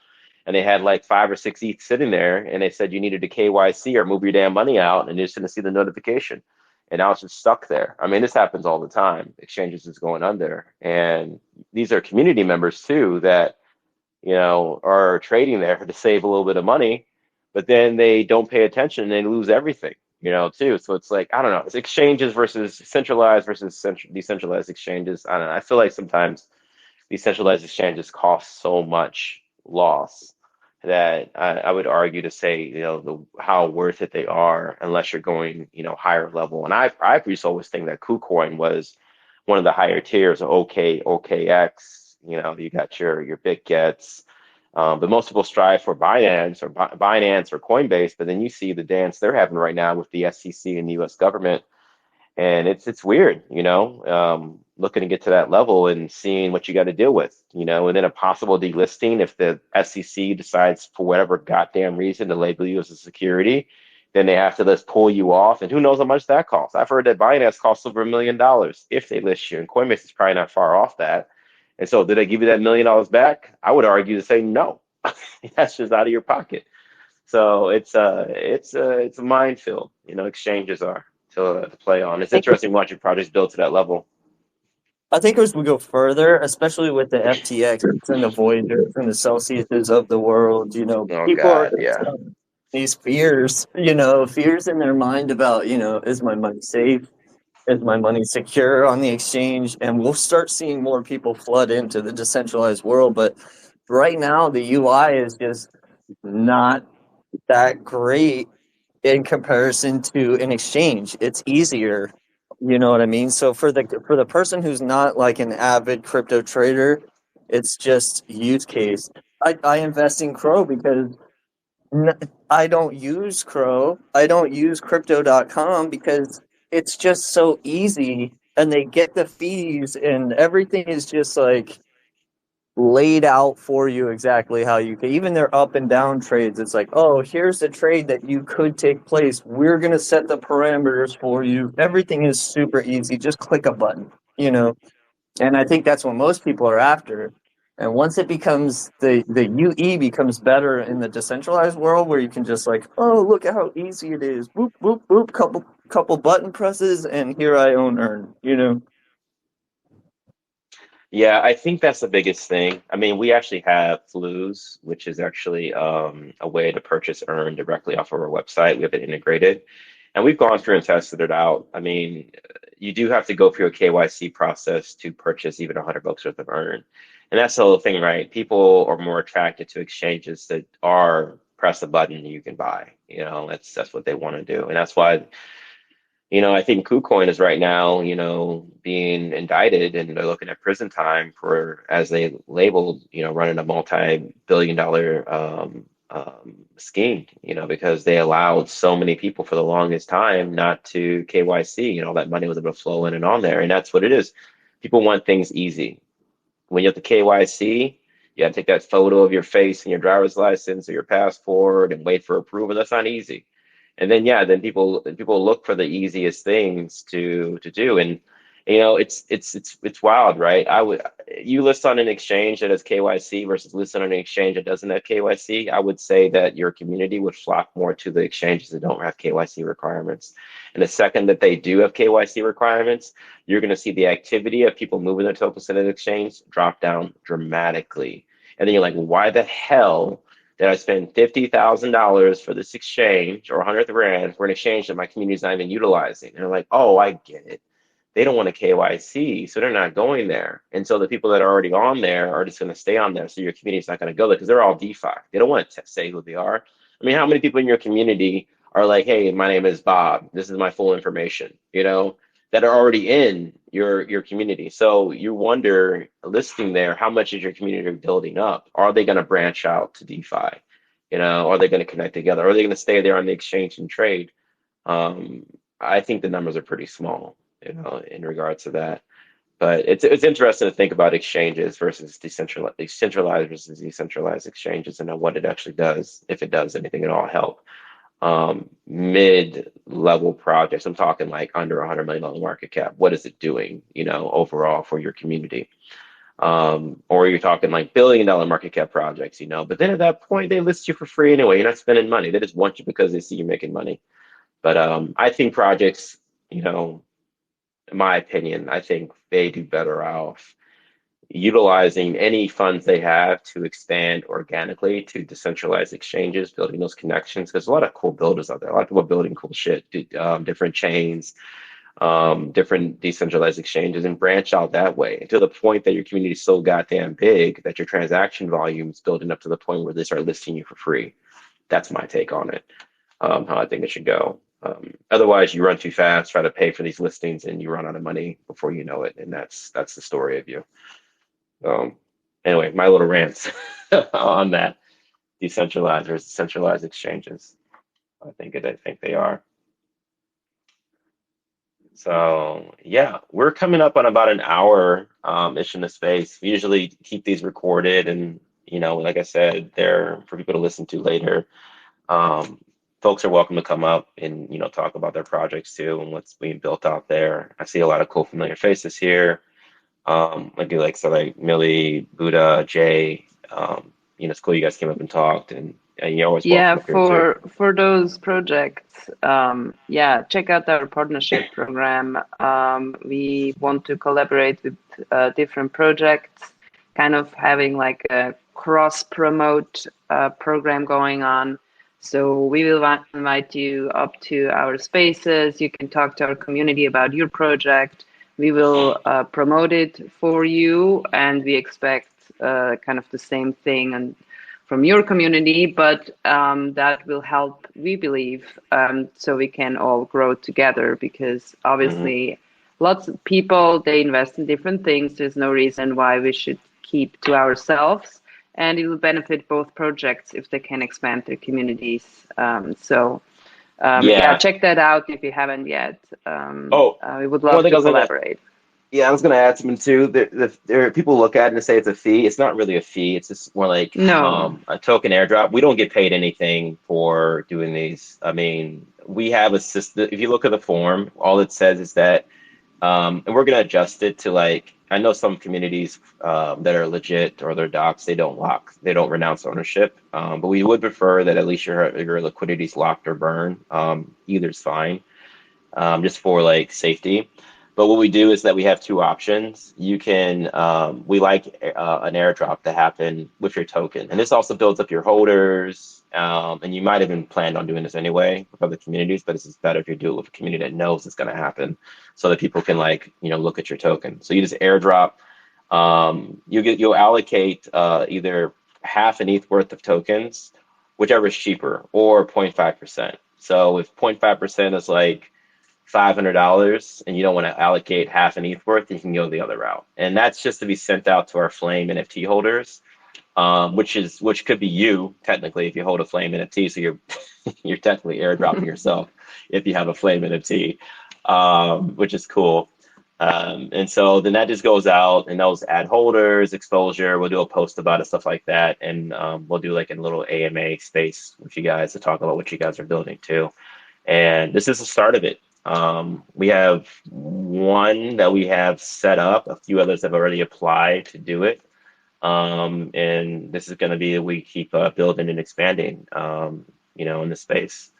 and they had like 5 or 6 ETH sitting there, and they said you needed to KYC or move your damn money out, and you just didn't see the notification. And now it's just stuck there. I mean, this happens all the time. Exchanges is going under. And these are community members too that, are trading there to save a little bit of money, but then they don't pay attention and they lose everything, too. So it's like, I don't know, it's exchanges versus centralized versus decentralized exchanges. I don't know. I feel like sometimes decentralized exchanges cost so much loss that I would argue to say, how worth it they are, unless you're going, higher level. And I used to always think that KuCoin was one of the higher tiers, OK, OKX. You got your big gets. But most people strive for Binance or Coinbase, but then you see the dance they're having right now with the SEC and the U.S. government, and it's weird, looking to get to that level and seeing what you got to deal with, and then a possible delisting if the SEC decides for whatever goddamn reason to label you as a security, then they have to just pull you off, and who knows how much that costs. I've heard that Binance costs over $1 million if they list you, and Coinbase is probably not far off that. And so, did they give you that $1 million back? I would argue to say no. That's just out of your pocket. So it's a minefield. Exchanges are to play on. It's interesting watching projects build to that level. I think as we go further, especially with the FTX and the Voyagers and the Celsiuses of the world, Oh people are God, yeah. these fears, fears in their mind about, is my money safe? Is my money secure on the exchange? And we'll start seeing more people flood into the decentralized world. But right now, the UI is just not that great in comparison to an exchange. It's easier. You know what I mean? So for the person who's not like an avid crypto trader, it's just use case. I invest in Crow because I don't use Crow. I don't use crypto.com because it's just so easy and they get the fees and everything is just like laid out for you exactly how you can. Even their up and down trades, it's like, oh, here's the trade that you could take place. We're going to set the parameters for you. Everything is super easy. Just click a button, And I think that's what most people are after. And once it becomes the UE becomes better in the decentralized world where you can just like, oh, look at how easy it is. Boop, boop, boop, couple button presses and here I earn, Yeah, I think that's the biggest thing. I mean, we actually have Flues, which is actually a way to purchase Earn directly off of our website. We have it integrated, and we've gone through and tested it out. I mean, you do have to go through a KYC process to purchase even $100 worth of Earn, and that's the whole thing, right? People are more attracted to exchanges that are press a button and you can buy. That's what they want to do, and that's why. I think KuCoin is right now, being indicted and they're looking at prison time for, as they labeled, running a multi-billion-dollar scheme, because they allowed so many people for the longest time not to KYC, that money was able to flow in and on there. And that's what it is. People want things easy. When you have the KYC, you have to take that photo of your face and your driver's license or your passport and wait for approval. That's not easy. And then then people look for the easiest things to do, and it's wild, right? You list on an exchange that has KYC versus list on an exchange that doesn't have KYC. I would say that your community would flock more to the exchanges that don't have KYC requirements. And the second that they do have KYC requirements, you're going to see the activity of people moving their tokens to the exchange drop down dramatically. And then you're like, why the hell did I spend $50,000 for this exchange or 100 grand for an exchange that my community is not even utilizing? And they're like, oh, I get it. They don't want a KYC, so they're not going there. And so the people that are already on there are just going to stay on there. So your community is not going to go there because they're all DeFi. They don't want to say who they are. I mean, how many people in your community are like, hey, my name is Bob. This is my full information, that are already in your community. So you wonder, listing there, how much is your community building up? Are they going to branch out to DeFi? Are they going to connect together? Are they going to stay there on the exchange and trade? I think the numbers are pretty small, in regards to that. But it's interesting to think about exchanges versus centralized versus decentralized exchanges and what it actually does, if it does anything at all help mid-level projects. I'm talking like under $100 million market cap. What is it doing, overall for your community? Or you're talking like $1 billion market cap projects, but then at that point they list you for free anyway. You're not spending money. They just want you because they see you making money. But I think projects, in my opinion, I think they do better off utilizing any funds they have to expand organically to decentralized exchanges, building those connections. There's a lot of cool builders out there. A lot of people building cool shit, different chains, different decentralized exchanges and branch out that way to the point that your community is so goddamn big that your transaction volume is building up to the point where they start listing you for free. That's my take on it, how I think it should go. Otherwise, you run too fast, try to pay for these listings, and you run out of money before you know it. And that's the story of you. Anyway, my little rants on that decentralized versus centralized exchanges. I think they are. So yeah, we're coming up on about an hour ish in the space. We usually keep these recorded, and like I said, they're for people to listen to later. Folks are welcome to come up and talk about their projects too and what's being built out there. I see a lot of cool familiar faces here. I do like Millie, Buddha, Jay. It's cool you guys came up and talked, and you're always welcome up here too. For those projects, check out our partnership program. We want to collaborate with different projects, kind of having like a cross promote program going on. So we will invite you up to our spaces. You can talk to our community about your project. We will promote it for you, and we expect kind of the same thing from your community, but that will help, we believe, so we can all grow together, because obviously lots of people, they invest in different things. There's no reason why we should keep to ourselves. And it will benefit both projects if they can expand their communities. Check that out if you haven't yet. We would love to collaborate. I was going to add something too. There people look at it and say it's a fee. It's not really a fee. It's just more like a token airdrop. We don't get paid anything for doing these. I mean, we have a system. If you look at the form, all it says is that, and we're going to adjust it to like, I know some communities that are legit or they're docs, they don't renounce ownership. But we would prefer that at least your liquidity is locked or burn. Either's fine, just for like safety. But what we do is that we have two options. You can, we like an airdrop to happen with your token. And this also builds up your holders. And you might have been planned on doing this anyway with other communities, but it's just better if you do it with a community that knows it's going to happen so that people can look at your token. So you just airdrop, you'll allocate either half an ETH worth of tokens, whichever is cheaper, or 0.5%. So if 0.5% is like $500 and you don't want to allocate half an ETH worth, you can go the other route. And that's just to be sent out to our Flame NFT holders, which could be you technically if you hold a Flame NFT. So you're technically airdropping yourself if you have a Flame NFT, which is cool. And so then that just goes out, and those add holders, exposure. We'll do a post about it, stuff like that. And we'll do like a little AMA space with you guys to talk about what you guys are building too. And this is the start of it. We have one that we have set up. A few others have already applied to do it. And this is going to be we keep building and expanding, in the space.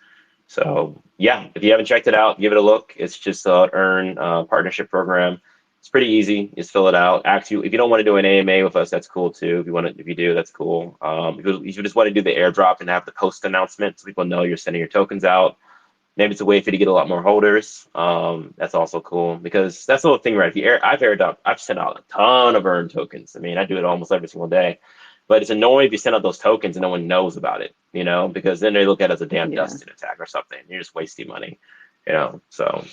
So yeah, if you haven't checked it out, give it a look. It's just Earn partnership program. It's pretty easy. Just fill it out. If you don't want to do an AMA with us, that's cool too. If you do, that's cool. If you just want to do the airdrop and have the post announcement so people know you're sending your tokens out, maybe it's a way for you to get a lot more holders. That's also cool, because that's the whole thing, right? I've sent out a ton of earned tokens. I mean, I do it almost every single day. But it's annoying if you send out those tokens and no one knows about it, because then they look at it as a damn dusted attack or something. You're just wasting money, So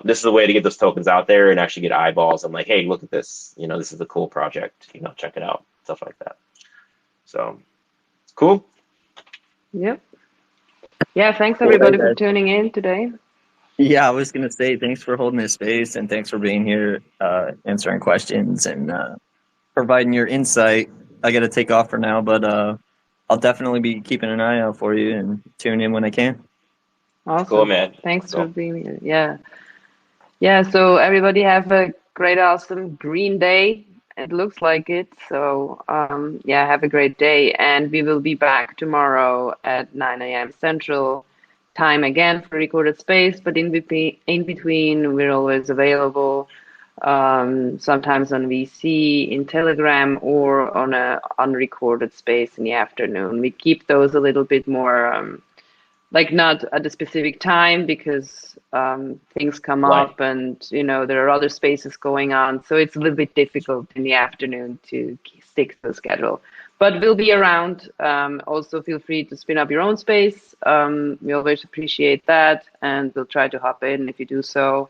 this is a way to get those tokens out there and actually get eyeballs. I'm like, hey, look at this. This is a cool project. Check it out. Stuff like that. So it's cool. Yep. Yeah, thanks everybody for tuning in today. Yeah, I was going to say thanks for holding this space, and thanks for being here, answering questions and providing your insight. I got to take off for now, but I'll definitely be keeping an eye out for you and tune in when I can. Awesome. Cool, man. Thanks for being here. Yeah. Yeah, so everybody have a great, awesome green day. It looks like it. So, have a great day. And we will be back tomorrow at 9 a.m. Central Time again for recorded space. But in between, we're always available, sometimes on VC, in Telegram, or on a unrecorded space in the afternoon. We keep those a little bit more like not at a specific time because things come Right. up and there are other spaces going on, so it's a little bit difficult in the afternoon to stick to the schedule. But we'll be around. Also, feel free to spin up your own space. We always appreciate that, and we'll try to hop in if you do so.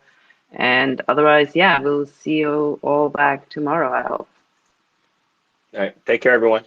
And otherwise, yeah, we'll see you all back tomorrow, I hope. All right. Take care, everyone.